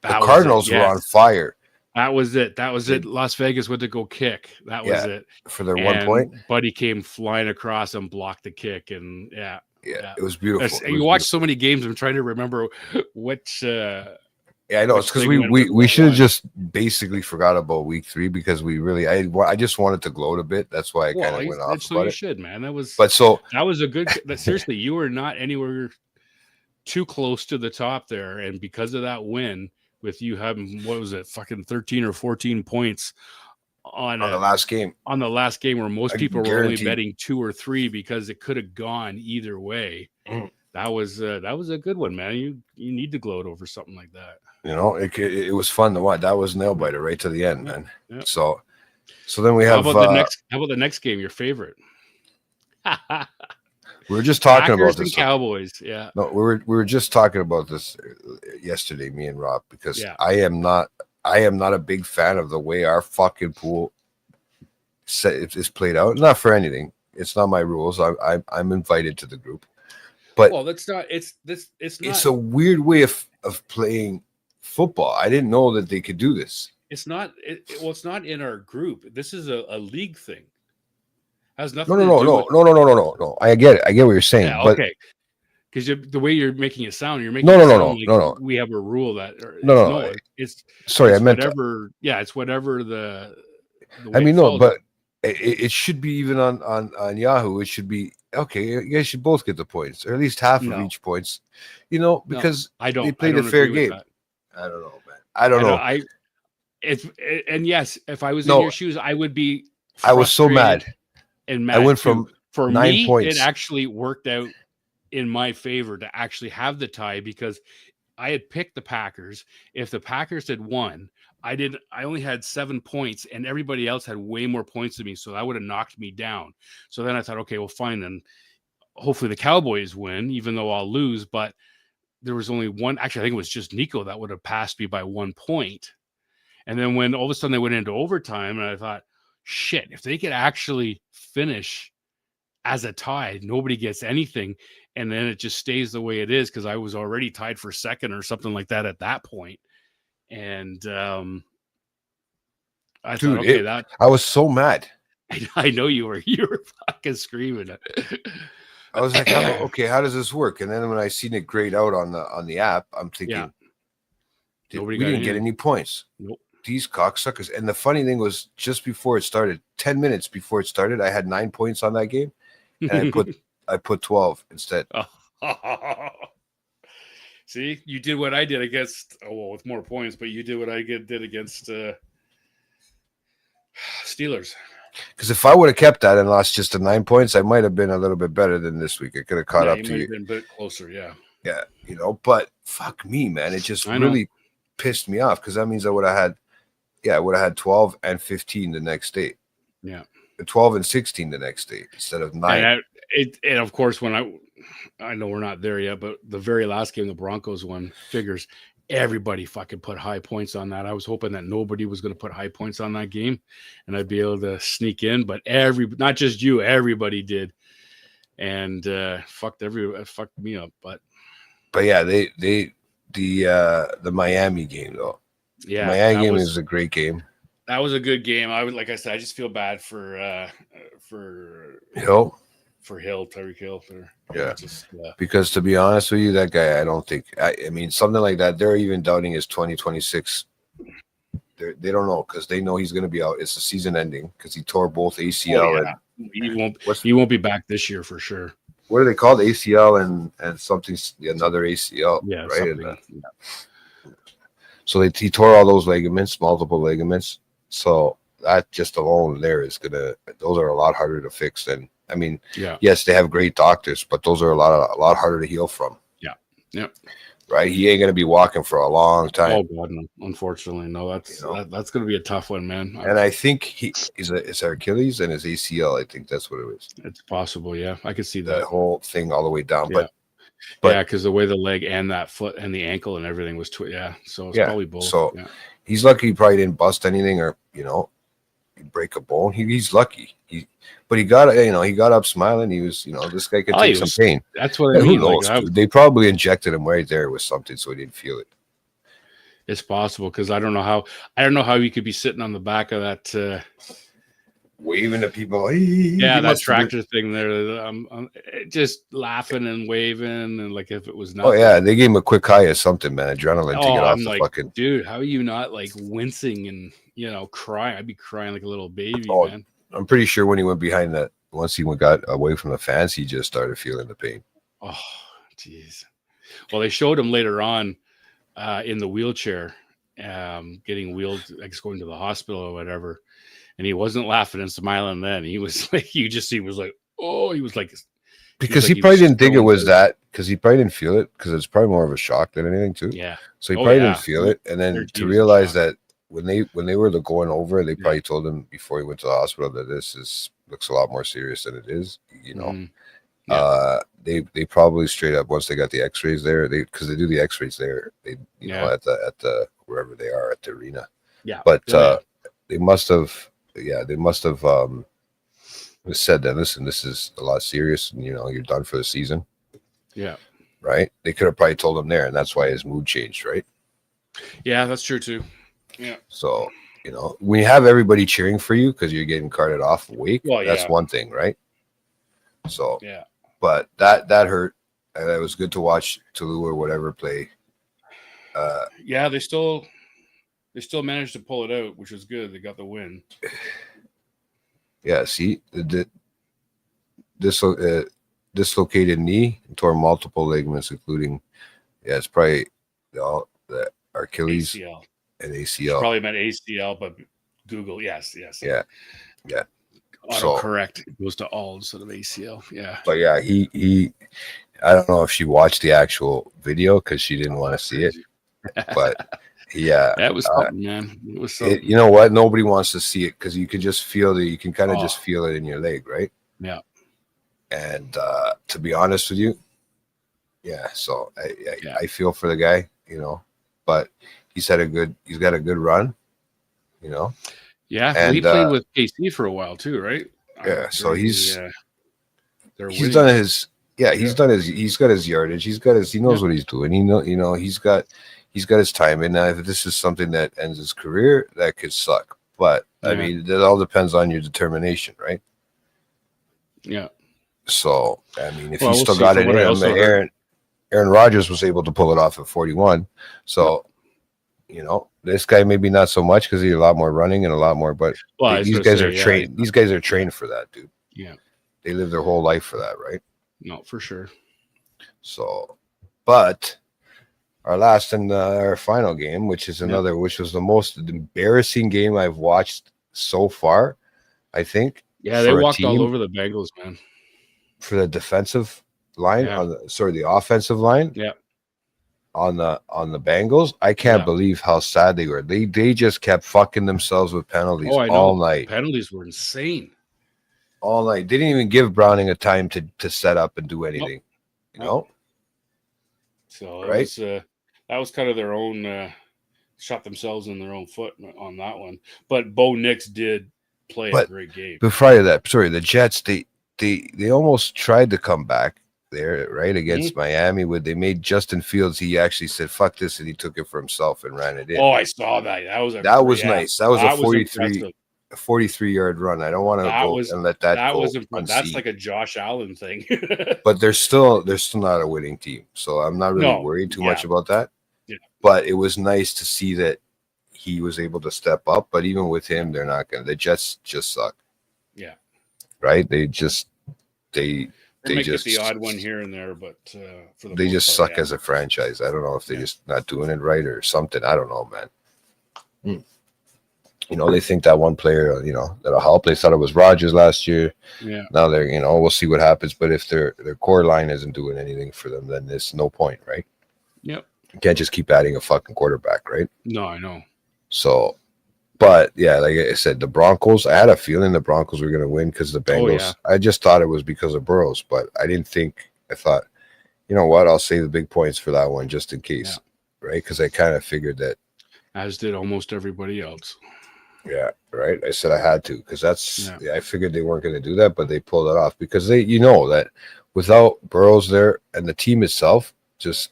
The That was Cardinals it. were on Yes. fire. That was it. That was it. Las Vegas went to go kick. That was it. For their 1 point. Buddy came flying across and blocked the kick. And Yeah. It was beautiful. You watch so many games. I'm trying to remember which. Yeah, I know. It's because we should have just basically forgot about week 3, because we really I just wanted to gloat a bit. That's why I kind of went off so about you it. should, man. That was a good. Seriously, you were not anywhere too close to the top there, and because of that win, with you having what was it, fucking 13 or 14 points on the last game. On the last game, where most people were only betting 2 or 3 because it could have gone either way. That was a good one, man. You need to gloat over something like that. You know, it was fun to watch. That was nail biter right to the end, man. Yeah. So then we have. How about the next game? Your favorite? We were just talking Packers about this. And Cowboys, yeah. No, we were just talking about this yesterday, me and Rob, because I am not a big fan of the way our fucking pool is played out. Not for anything. It's not my rules. I'm invited to the group. But that's not. It's not. It's a weird way of playing football. I didn't know that they could do this. It's not. It's not in our group. This is a league thing. Has nothing. No. I get it. I get what you're saying. Yeah, but, okay. Because the way you're making it sound, you're making no. We have a rule that It's sorry. I meant whatever. It's whatever the I mean, no, but it should be even on Yahoo. It should be okay. You guys should both get the points, or at least half of each points. You know, because they played a fair game. I don't know, man. I don't know. And yes, if I was in your shoes, I would be. I was so mad. And I went from for 9 points. It actually worked out in my favor to actually have the tie, because I had picked the Packers. If the Packers had won, I only had 7 points, and everybody else had way more points than me, so that would have knocked me down. So then I thought, okay, well, fine, then hopefully the Cowboys win, even though I'll lose. But there was only one. Actually, I think it was just Nico that would have passed me by 1 point. And then when all of a sudden they went into overtime, and I thought, shit, if they could actually finish as a tie, nobody gets anything, and then it just stays the way it is, because I was already tied for second or something like that at that point. And I thought, okay, I was so mad. I know you were fucking screaming. I was like, okay, how does this work? And then when I seen it grayed out on the app, I'm thinking, we didn't get any points. Nope. These cocksuckers. And the funny thing was, just before it started, 10 minutes before it started, I had 9 points on that game, and I put 12 instead. See, you did what I did against. With more points, but you did what I did against Steelers. Because if I would have kept that and lost just to 9 points, I might have been a little bit better than this week. I could have caught up to you. Might have been a bit closer, yeah. Yeah, but fuck me, man. It just really pissed me off, because that means I would have had 12 and 15 the next day. Yeah. 12 and 16 the next day instead of 9. And of course, when I know we're not there yet, but the very last game, the Broncos won, figures everybody fucking put high points on that. I was hoping that nobody was going to put high points on that game, and I'd be able to sneak in, but not just you, everybody did. And fucked me up. But yeah, the Miami game though. Yeah, the Miami game is a great game. That was a good game. Like I said, I just feel bad for Hill. For Hill, Tyreek Hill. Because to be honest with you, that guy, I don't think. I mean, something like that. They're even doubting his 2026. They don't know, because they know he's going to be out. It's the season ending, because he tore both ACL and he won't be back this year for sure. What are they called? ACL and something, another ACL. Yeah, right. So he tore all those ligaments, multiple ligaments. So that just alone those are a lot harder to fix than. I mean, yes, they have great doctors, but those are a lot harder to heal from. Yeah. Right. He ain't gonna be walking for a long time. Oh God, no. Unfortunately, no. That's gonna be a tough one, man. And I think it's Achilles and his ACL. I think that's what it is. It's possible. Yeah, I could see that whole thing all the way down. Yeah. But because the way the leg and that foot and the ankle and everything was so it's probably both. So he's lucky he probably didn't bust anything, or break a bone. He's lucky. But he got he got up smiling. He was this guy could take some pain. That's what I And mean. who knows? Dude? They probably injected him right there with something so he didn't feel it. It's possible because I don't know how you could be sitting on the back of that. Waving to people. Yeah, that tractor thing there. Just laughing and waving, and like if it was nothing. Oh yeah, they gave him a quick high of something, man. Adrenaline to get off the fucking. Dude, how are you not like wincing and crying? I'd be crying like a little baby, man. I'm pretty sure when he went behind that, once he got away from the fans, he just started feeling the pain. Oh, jeez. Well, they showed him later on in the wheelchair, getting wheeled, like going to the hospital or whatever. And he wasn't laughing and smiling then. He was like, he was like, because he probably didn't think it was that, because he probably didn't feel it, because it's probably more of a shock than anything too. Yeah. So he probably didn't feel it. And then to realize that when they were going over, they probably told him before he went to the hospital that this looks a lot more serious than it is, They probably straight up, once they got the x-rays there, because they do the x-rays there, they at the wherever they are at the arena. Yeah. But they must have said that, listen, this is a lot serious, and you're done for the season. Yeah. Right. They could have probably told him there, and that's why his mood changed, right? Yeah, that's true too. Yeah. So, when you have everybody cheering for you because you're getting carted off awake, that's one thing, right? So yeah. But that hurt. And it was good to watch Toulouse or whatever play. Yeah, they still managed to pull it out, which was good. They got the win. Yeah, see, dislocated knee, tore multiple ligaments, including, it's probably the Achilles ACL. And ACL. Probably meant ACL, but Google, yes. Yeah. Autocorrect goes to all instead of ACL. Yeah. But yeah, he I don't know if she watched the actual video because she didn't want to see it. But yeah, that was something, man. It was something. You know what? Nobody wants to see it because you can just feel you can kind of just feel it in your leg, right? Yeah. And to be honest with you, so I feel for the guy, but he's got a good run, Yeah, and he played with KC for a while too, right? Yeah, so he's got his yardage. He knows what he's doing. He's got his time. And if this is something that ends his career, that could suck. But I mean, that all depends on your determination, right? Yeah. So I mean, if he's still got it in him, Aaron Rodgers was able to pull it off at 41. So. This guy maybe not so much because he's a lot more running and a lot more, but these guys are trained. These guys are trained for that, dude. Yeah, they live their whole life for that, right? No, for sure. So, but our last and our final game, which was the most embarrassing game I've watched so far, I think. Yeah, they walked all over the Bengals, man. For the defensive line, the offensive line. Yeah. On the Bengals, I can't believe how sad they were. They just kept fucking themselves with penalties all night. Penalties were insane. All night. They didn't even give Browning a time to set up and do anything. So that was kind of their own shot themselves in their own foot on that one. But Bo Nix did play a great game. But prior to that, the Jets they almost tried to come back there, right, against Miami, where they made Justin Fields. He actually said "fuck this" and he took it for himself and ran it in. Oh, I saw that. That was nice. That was a 43-yard run. I don't want to go and let that go. Was impressive. That's like a Josh Allen thing. But they're still not a winning team, so I'm not really worried too much about that. Yeah. But it was nice to see that he was able to step up. But even with him, they're not gonna. The Jets just suck. Yeah. Right. They just get the odd one here and there, but for the they just suck as a franchise. I don't know if they're just not doing it right or something. I don't know, man. They think that one player, that'll help. They thought it was Rodgers last year. Yeah. Now they're, we'll see what happens. But if their core line isn't doing anything for them, then there's no point, right? Yep. You can't just keep adding a fucking quarterback, right? No, I know. So. But yeah, like I said, the Broncos, I had a feeling the Broncos were going to win because the Bengals, I just thought it was because of Burrows, but I thought, you know what, I'll save the big points for that one just in case, right? Because I kind of figured that. As did almost everybody else. Yeah, right. I said I had to because Yeah. I figured they weren't going to do that, but they pulled it off because you know that without Burrows there and the team itself just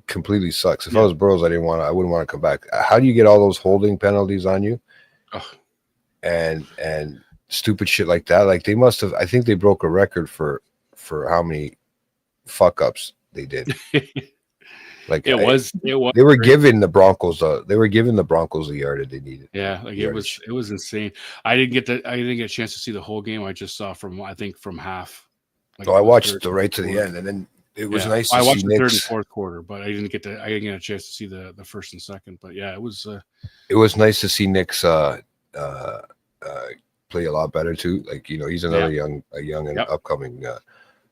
completely sucks. If I was Burrows, I wouldn't want to come back. How do you get all those holding penalties on you? Oh. And stupid shit like that. Like they must have. I think they broke a record for how many fuck ups they did. Like it was. They were giving the Broncos the yardage they needed. Yeah, like it was insane. I didn't get a chance to see the whole game. I just saw from half. Like I watched the right to the end, and then it was nice to see. I watched the third and fourth quarter, but I didn't get a chance to see the first and second. But yeah, it was nice to see Nick's play a lot better too. Like he's another young and upcoming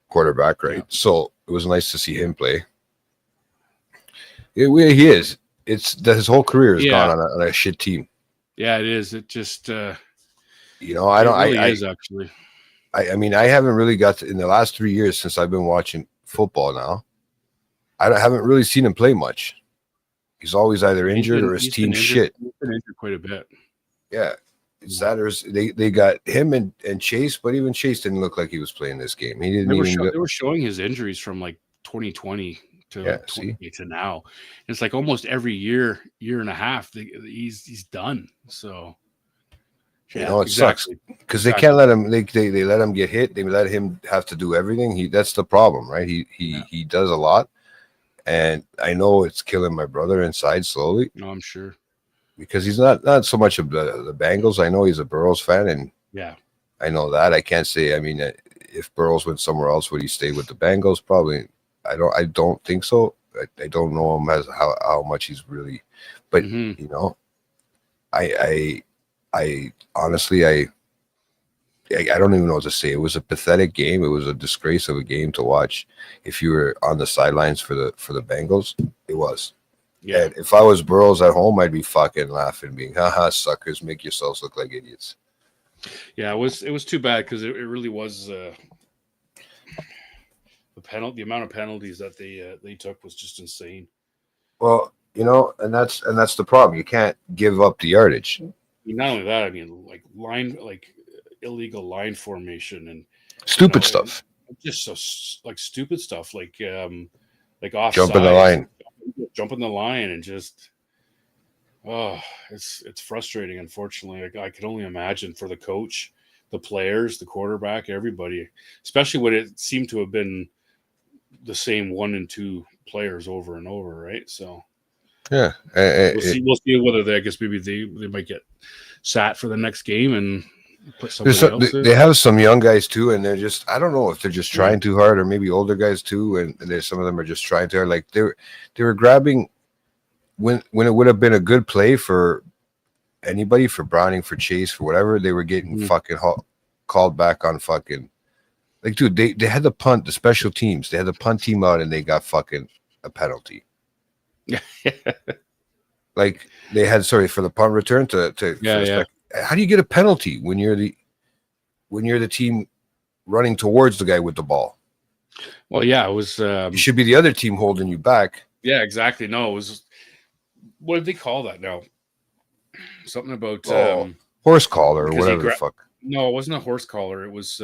quarterback, right? Yeah. So it was nice to see him play. He is. It's that his whole career has gone on a shit team. Yeah, it is. It just I don't. It really is actually. I mean, I haven't really got in the last 3 years since I've been watching football. Now, I haven't really seen him play much. He's always either injured or his team shit. He's been injured quite a bit. Yeah, it's that or they got him and Chase, but even Chase didn't look like he was playing this game. He didn't. They were showing his injuries from like 2020 to now. It's like almost every year and a half he's done. So it sucks because they can't let him. They let him get hit. They let him have to do everything. That's the problem, right? He does a lot, and I know it's killing my brother inside slowly. No, I'm sure because he's not so much of the Bengals. I know he's a Burrows fan, and I know that. I can't say. I mean, if Burrows went somewhere else, would he stay with the Bengals? Probably. I don't think so. I don't know him as how much he's really, but I honestly I don't even know what to say. It was a pathetic game. It was a disgrace of a game to watch. If you were on the sidelines for the Bengals, it was. Yeah. And if I was Burrows at home, I'd be fucking laughing, being, haha, suckers, make yourselves look like idiots. Yeah, it was too bad because it really was. The amount of penalties that they took was just insane. Well, and that's the problem. You can't give up the yardage. Not only that, I mean, like illegal line formation and stupid stuff. Just so stupid stuff like offside, jumping the line, and just it's frustrating. Unfortunately, I can only imagine for the coach, the players, the quarterback, everybody, especially when it seemed to have been the same 1 and 2 players over and over, right? So yeah, we'll see whether maybe they might get sat for the next game and put somebody else in. They have some young guys too, and they're just I don't know if they're just trying too hard or maybe older guys too, and there's some of them are just trying too hard. Like they were grabbing when it would have been a good play for anybody, for Browning, for Chase, for whatever, they were getting fucking called back on fucking. Like, dude, they had to punt the special teams. They had the punt team out, and they got fucking a penalty. Like they had for the punt return to How do you get a penalty when you're the team running towards the guy with the ball? Well, yeah, it was. It should be the other team holding you back. Yeah, exactly. No, it was. What did they call that now? Something about horse collar or whatever the fuck. No, it wasn't a horse collar. It was.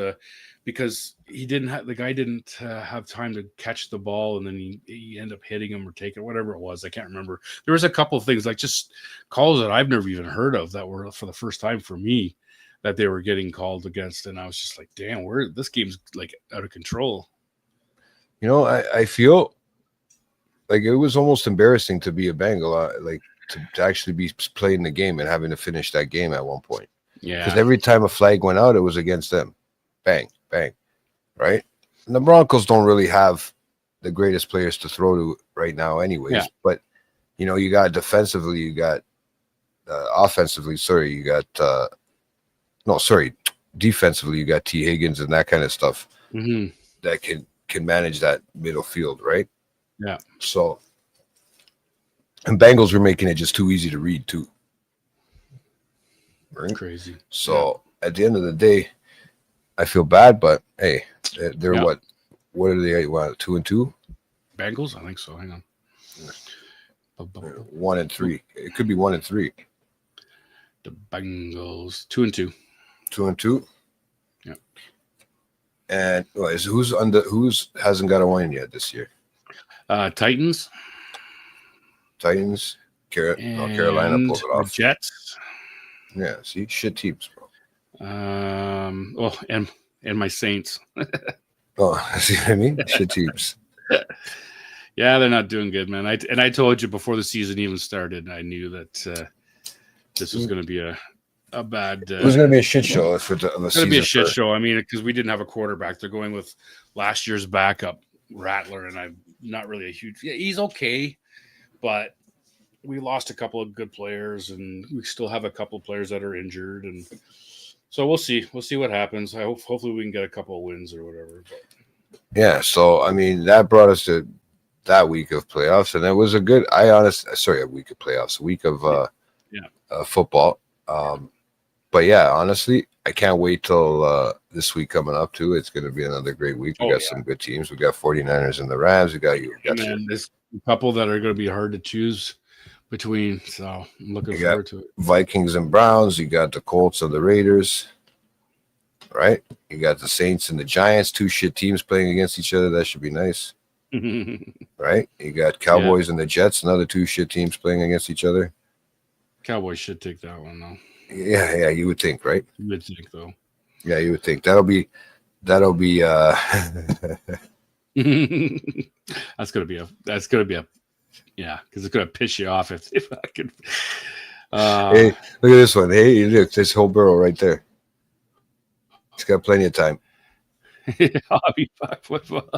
Because the guy didn't have time to catch the ball, and then he ended up hitting him or taking whatever it was. I can't remember. There was a couple of things like just calls that I've never even heard of that were for the first time for me that they were getting called against, and I was just like, damn, this game's like out of control. I feel like it was almost embarrassing to be a Bengal, to actually be playing the game and having to finish that game at one point. Yeah, because every time a flag went out, it was against them. Bang, bang, right? And the Broncos don't really have the greatest players to throw to right now anyways. Yeah. But, you got defensively, you got offensively, you got defensively, you got T. Higgins and that kind of stuff that can manage that middle field, right? Yeah. So, and Bengals were making it just too easy to read too. Right? Crazy. So at the end of the day, I feel bad, but hey, they're what are they? 2-2? Bengals? I think so. Hang on. 1-3. It could be 1-3. The Bengals 2-2. 2-2. Yeah. And who's hasn't got a win yet this year? Titans. Titans. Carolina pulled it off. The Jets. Yeah, see, shit teams, bro. And my Saints. Oh, see what I mean? Shit teams. Yeah, they're not doing good, man. I told you before the season even started, I knew that this was going to be a bad. It was going to be a shit show for the season. It's going to be a shit show. I mean, because we didn't have a quarterback. They're going with last year's backup, Rattler, and I'm not really a huge. Yeah, he's okay, but we lost a couple of good players, and we still have a couple of players that are injured, and so we'll see. We'll see what happens. Hopefully we can get a couple of wins or whatever. But. Yeah, so I mean that brought us to that week of playoffs, and it was a week of playoffs, a week of football. But yeah, honestly, I can't wait till this week coming up too. It's going to be another great week. We got some good teams. We got 49ers and the Rams. We got you. There's a couple that are going to be hard to choose between, so I'm looking forward to it. Vikings and Browns. You got the Colts and the Raiders. Right? You got the Saints and the Giants. Two shit teams playing against each other. That should be nice. Right? You got Cowboys and the Jets. Another two shit teams playing against each other. Cowboys should take that one though. Yeah, you would think, right? You would think, though. Yeah, you would think that'll be. That's gonna be a yeah, because it's gonna piss you off if I could. Hey, look at this one. Hey, look, this whole barrel right there. It's got plenty of time. Hobby fuck football.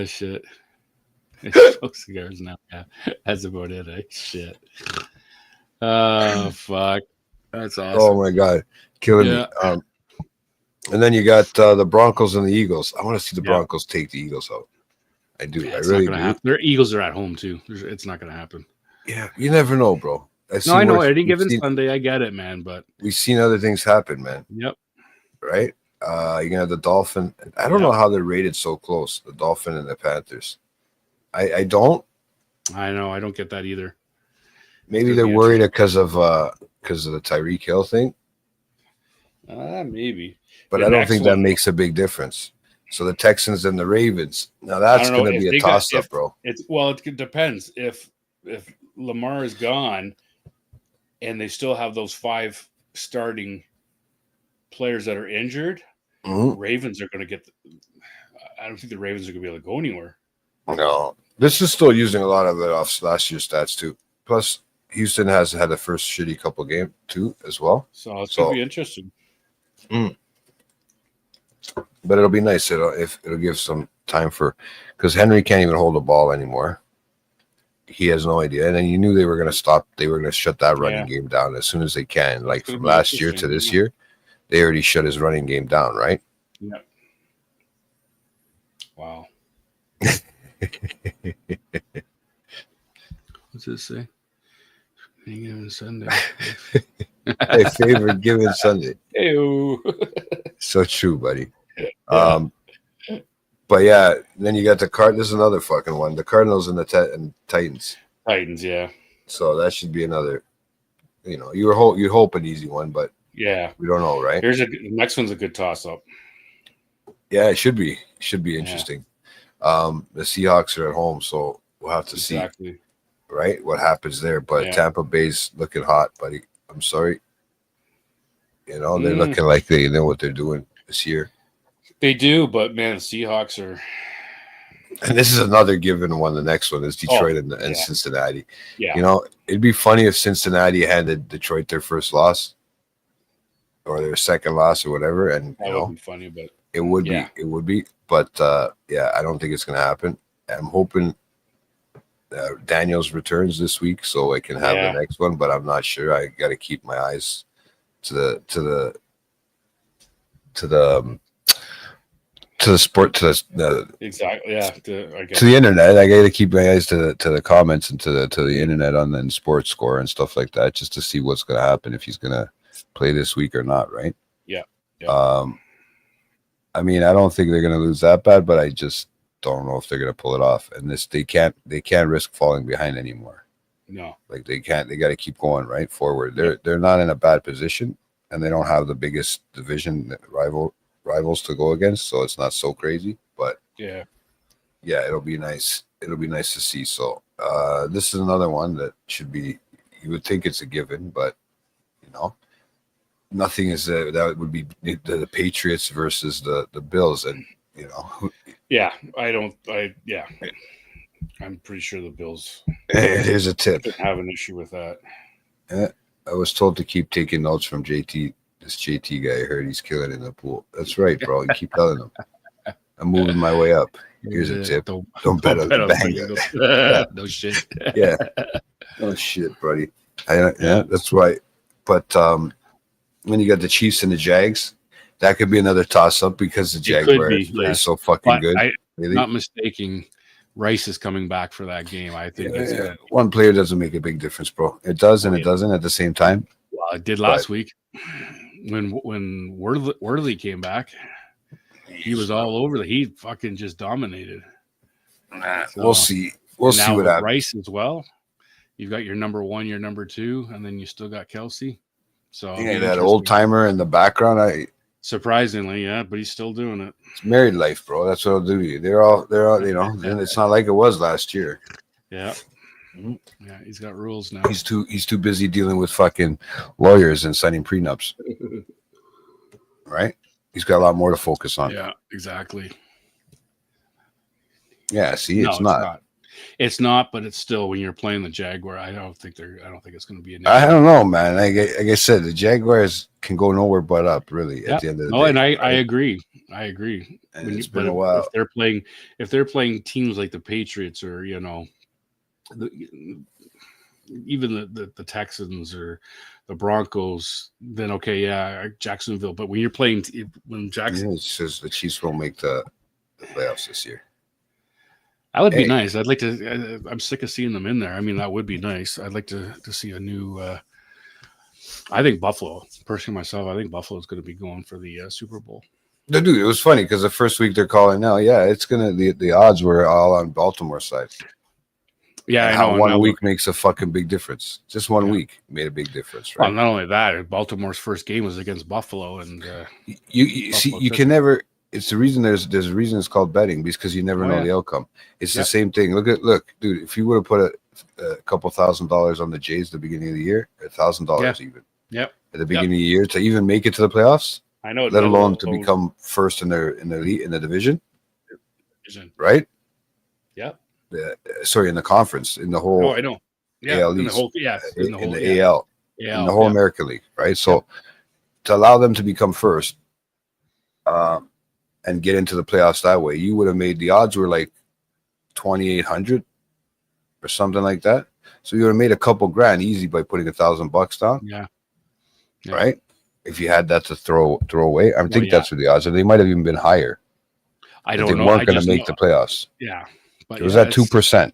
Shit. Smoke cigars now. Yeah, that's about it. Eh? Shit. Oh fuck, that's awesome. Oh my god, killing me. And then you got the Broncos and the Eagles. I want to see the Broncos take the Eagles out. I do. I really do. Their Eagles are at home too. It's not going to happen. Yeah, you never know, bro. I know. Any given Sunday, I get it, man. But we've seen other things happen, man. Yep. Right. You're gonna have the Dolphin. I don't know how they're rated so close. The Dolphin and the Panthers. I don't. I know. I don't get that either. Maybe they're worried because of the Tyreek Hill thing. Maybe. But I don't think that makes a big difference. So the Texans and the Ravens. Now that's going to be a toss-up, bro. It depends. If Lamar is gone, and they still have those 5 starting players that are injured, Ravens are going to get. I don't think the Ravens are going to be able to go anywhere. No, this is still using a lot of it off last year's stats too. Plus, Houston has had the first shitty couple game too as well. So it's going to be interesting. But it'll be nice. It'll give some time because Henry can't even hold the ball anymore. He has no idea. And then you knew they were going to stop. They were going to shut that running game down as soon as they can. Like from last year to this year, they already shut his running game down, right? Yep. Wow. What's this say? Any given Sunday. A favorite given Sunday. Ew. So true, buddy. But yeah, then you got the This is another fucking one. The Cardinals and the Titans. Titans, yeah. So that should be another. You'd hope an easy one, but yeah, we don't know, right? The next one's a good toss-up. Yeah, it should be. It should be interesting. The Seahawks are at home, so we'll have to see, right, what happens there. But Tampa Bay's looking hot, buddy. I'm sorry. They're looking like they know what they're doing this year. They do, but man, the Seahawks are. And this is another given one. The next one is Detroit and Cincinnati. Yeah. It'd be funny if Cincinnati handed Detroit their first loss or their second loss or whatever. And that would be funny, but it would be. It would be. But I don't think it's going to happen. I'm hoping Daniels returns this week so I can have the next one, but I'm not sure. I got to keep my eyes to the exactly to the internet. I got to keep my eyes to the comments and to the internet on the sports score and stuff like that, just to see what's going to happen if he's going to play this week or not, right? Yeah. I mean, I don't think they're going to lose that bad, but I just don't know if they're going to pull it off. And they can't risk falling behind anymore. No. Like they got to keep going right forward. They're not in a bad position, and they don't have the biggest division rivals to go against, so it's not so crazy. But yeah, it'll be nice. It'll be nice to see. So this is another one that should be. You would think it's a given, but nothing is that would be the Patriots versus the Bills, and yeah. I'm pretty sure the Bills. Here's a tip. Have an issue with that. I was told to keep taking notes from JT. This JT guy, I heard he's killing in the pool. That's right, bro. You keep telling him. I'm moving my way up. Here's a tip. Don't bet on the banger. No shit. Yeah. Oh shit, buddy. Yeah, that's right. But when you got the Chiefs and the Jags, that could be another toss-up because the Jaguars are so fucking good. Really? Not mistaking, Rice is coming back for that game. I think one player doesn't make a big difference, bro. It does and it doesn't at the same time. Well, it did last week when Worley came back. He was all over. He fucking just dominated. So, we'll see. We'll see what happens. Rice as well. You've got your number 1, your number 2, and then you still got Kelsey. So that old timer in the background. Surprisingly, yeah, but he's still doing it. It's married life, bro. That's what I'll do to you. They're all, and it's not like it was last year. Yeah. Yeah, he's got rules now. He's too busy dealing with fucking lawyers and signing prenups. Right? He's got a lot more to focus on. Yeah, exactly. Yeah, see, it's not. It's not, but it's still when you're playing the Jaguar. I don't think it's going to be an issue. I don't know, man. Like I said, the Jaguars can go nowhere but up, really. At the end of the day. And I agree. And it's been a while. If they're playing teams like the Patriots or even the Texans or the Broncos, then okay, yeah, Jacksonville. But when you're playing it says the Chiefs won't make the playoffs this year. That would be nice. I'd like to. I'm sick of seeing them in there. I mean, that would be nice. I'd like to see a new. I think Buffalo, personally myself, I think Buffalo is going to be going for the Super Bowl. Dude, it was funny because the first week they're calling now. Yeah, it's gonna. The odds were all on Baltimore side. Yeah, and how 1 week makes a fucking big difference. Just 1 week made a big difference, right? Well, not only that, Baltimore's first game was against Buffalo, and you see, you can never. It's the reason there's a reason it's called betting because you never know the outcome. It's the same thing. Look, dude. If you would have put a couple $1,000 on the Jays at the beginning of the year, $1,000 even. Yep. At the beginning of the year to even make it to the playoffs. I know. Let alone to become first in the division. Right. Yep. Sorry, in the conference, in the whole. Oh, I know. Yeah. AL in the whole. In the AL. In the whole American League, right? So to allow them to become first. And get into the playoffs that way, you would have made the odds were like 2,800 or something like that. So you would have made a couple grand easy by putting $1,000 down. Yeah. Right. If you had that to throw away, I think that's what the odds are. They might have even been higher. I don't know. They weren't going to make the playoffs. Yeah. But it was at 2%.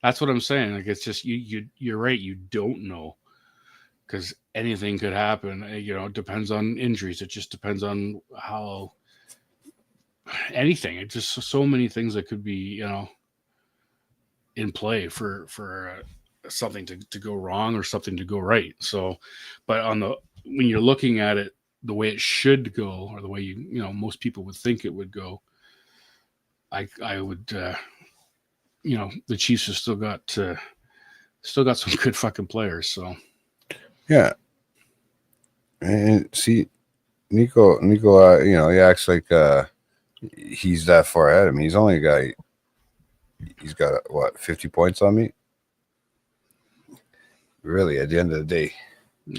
That's what I'm saying. Like it's just you're right. You don't know because anything could happen. It depends on injuries. It just depends on how. Anything. It's just so many things that could be, in play for something to go wrong or something to go right. So, but when you're looking at it the way it should go or the way most people would think it would go, I would, the Chiefs have still got some good fucking players. So, yeah. And see, Nico, he acts like, he's that far ahead of me. He's got what, 50 points on me? Really, at the end of the day,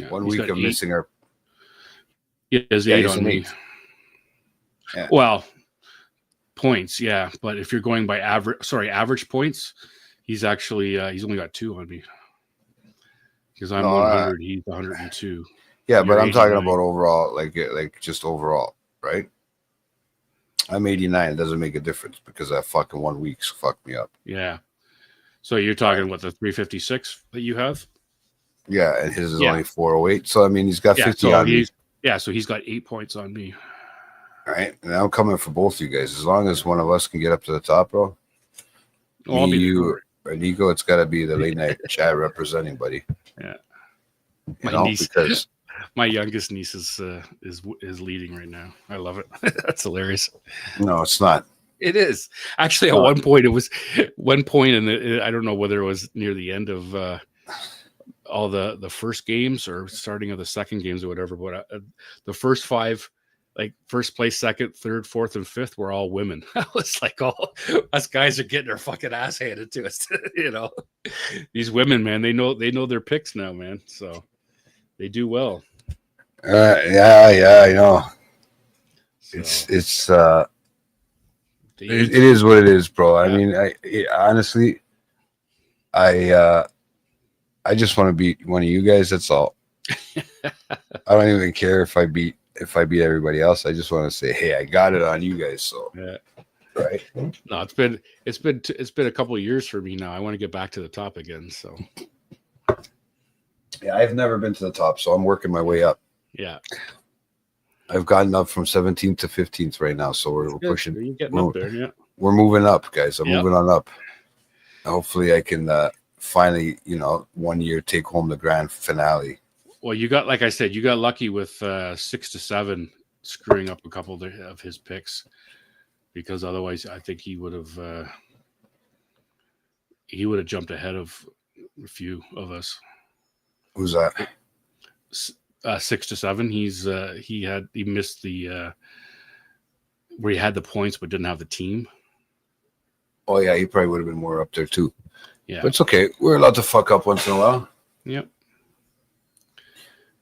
1 week of missing our. Yeah, there's 8 on me. Yeah. Well, points, yeah, but if you're going by average points, he's actually he's only got 2 on me because I'm 100, he's 102. Yeah, but I'm talking about overall, like just overall, right? I'm 89. It doesn't make a difference because that fucking 1 week's fucked me up. Yeah. So you're talking about the 356 that you have? Yeah, and his is only 408. So I mean, he's got 50 on me. Yeah, so he's got 8 points on me. All right, and I'm coming for both you guys. As long as one of us can get up to the top, bro. Well, I'll be Right, Nico? It's got to be the late night chat representing, buddy. Yeah. You know, because my youngest niece is leading right now. I love it. That's hilarious. No, it's not. It is actually at one point. It was one point, and I don't know whether it was near the end of all the first games or starting of the second games or whatever. But the first 5, like first place, second, third, fourth, and fifth, were all women. I was like, all us guys are getting our fucking ass handed to us. You know, these women, man, they know their picks now, man. So they do well. Yeah, I know. So, it is what it is, bro. I mean, honestly, I just want to beat one of you guys. That's all. I don't even care if I beat everybody else. I just want to say, hey, I got it on you guys. So yeah, right. No, it's been a couple of years for me now. I want to get back to the top again. So yeah, I've never been to the top, so I'm working my way up. Yeah. I've gotten up from 17th to 15th right now, so we're pushing. You're getting up there, yeah. We're moving up, guys. I'm moving on up. Hopefully, I can finally, 1 year take home the grand finale. Well, you got, like I said, you got lucky with 6 to 7 screwing up a couple of his picks, because otherwise, I think he would have jumped ahead of a few of us. Who's that? 6 to 7. He missed the where he had the points but didn't have the team. Oh yeah, he probably would have been more up there too. Yeah, but it's okay. We're allowed to fuck up once in a while. Yep.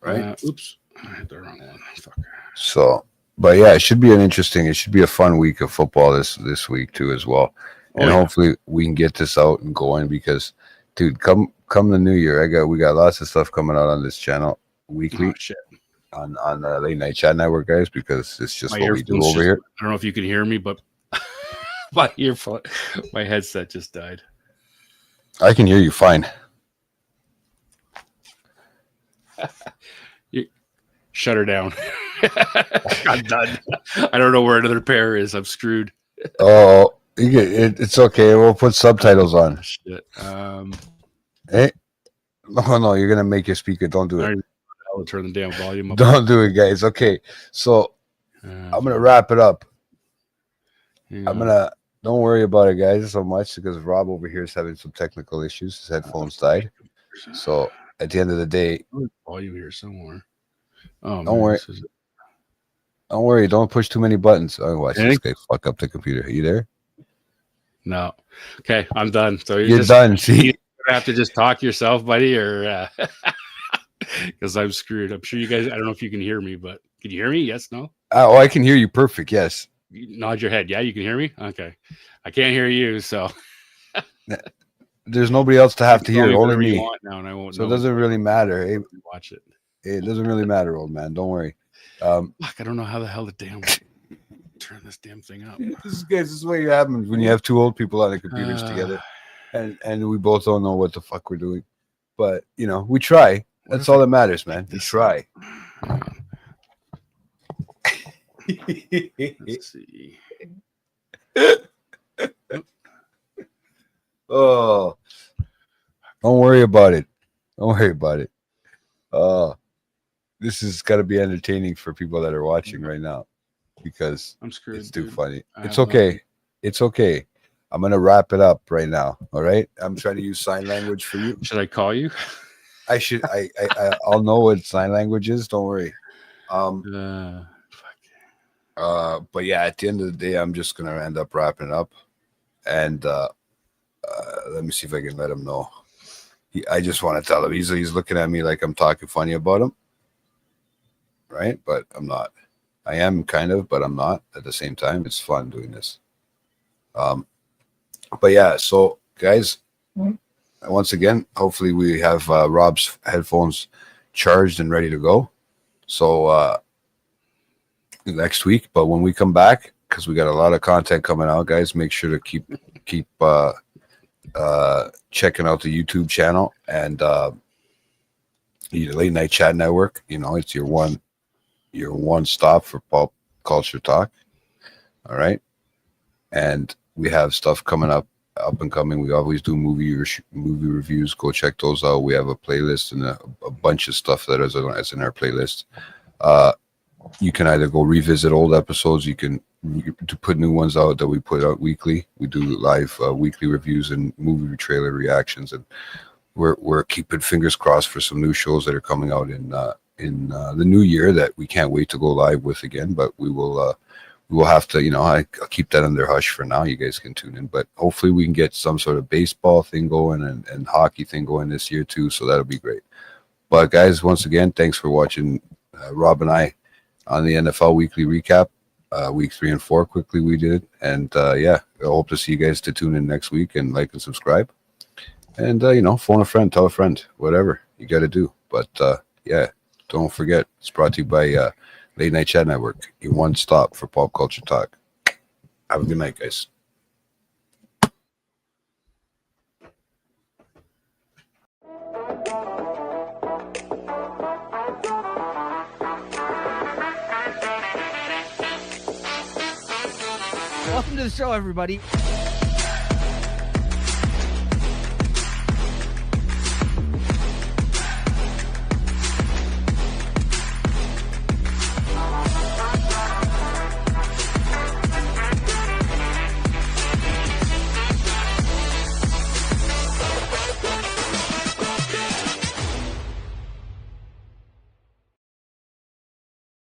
Right. Oops, I had the wrong one. Fuck. So, but yeah, it should be a fun week of football this week too as well, and hopefully we can get this out and going because, dude, come the new year, we got lots of stuff coming out on this channel weekly on the Late Night Chat Network, guys, because it's just what we do over here. I don't know if you can hear me, but my headset just died. I can hear you fine. Shut her down. I'm done. I don't know where another pair is. I'm screwed. Oh, it's okay. We'll put subtitles on. Shit. Hey, no, you're gonna make your speaker. Don't do it. I'll turn the damn volume up. Don't do it, guys. Okay, so I'm gonna wrap it up. Yeah. Don't worry about it, guys, so much because Rob over here is having some technical issues. His headphones died. So at the end of the day, volume here somewhere. Oh, don't worry. Don't worry. Don't push too many buttons. Oh, watch this guy fuck up the computer. Are you there? No. Okay, I'm done. So you're done. See, you have to just talk yourself, buddy, or because I'm screwed. I'm sure you guys. I don't know if you can hear me, but can you hear me? Yes. No. Oh, I can hear you perfect. Yes. You nod your head. Yeah, you can hear me. Okay. I can't hear you, so there's nobody else to have to hear. Only me. Now, and I won't. So it doesn't really matter. Hey, watch it. It doesn't really matter, old man. Don't worry. Fuck, I don't know how the hell to turn this damn thing up. This is what happens when you have two old people on the computers together, and we both don't know what the fuck we're doing. But we try. That's all that matters, man. We try. Let's see. Oh, don't worry about it. Don't worry about it. This has got to be entertaining for people that are watching right now because I'm screwed. It's too funny. It's okay. It's okay. I'm gonna wrap it up right now. All right. I'm trying to use sign language for you. Should I call you? I should. I'll know what sign language is. Don't worry. But yeah, at the end of the day, I'm just gonna end up wrapping it up, and let me see if I can let him know. I just want to tell him he's looking at me like I'm talking funny about him, right? But I'm not. I am kind of, but I'm not at the same time. It's fun doing this. But yeah, so guys, once again, hopefully we have Rob's headphones charged and ready to go. So next week, but when we come back, because we got a lot of content coming out, guys, make sure to keep checking out the YouTube channel and the Late Night Chat Network. It's your one stop for pop culture talk. All right, and we have stuff coming up up and coming. We always do movie reviews. Go check those out. We have a playlist and a bunch of stuff that is in our playlist. You can either go revisit old episodes. You can to put new ones out that we put out weekly. We do live weekly reviews and movie trailer reactions, and we're keeping fingers crossed for some new shows that are coming out in the new year that we can't wait to go live with again. But we will have to, I'll keep that under hush for now. You guys can tune in, but hopefully we can get some sort of baseball thing going and hockey thing going this year too. So that'll be great. But guys, once again, thanks for watching Rob and I on the NFL weekly recap. Week 3 and 4 quickly we did. And I hope to see you guys to tune in next week and like and subscribe. And, phone a friend, tell a friend, whatever you got to do. But don't forget, it's brought to you by Late Night Chat Network, your one stop for pop culture talk. Have a good night, guys. Welcome to the show, everybody.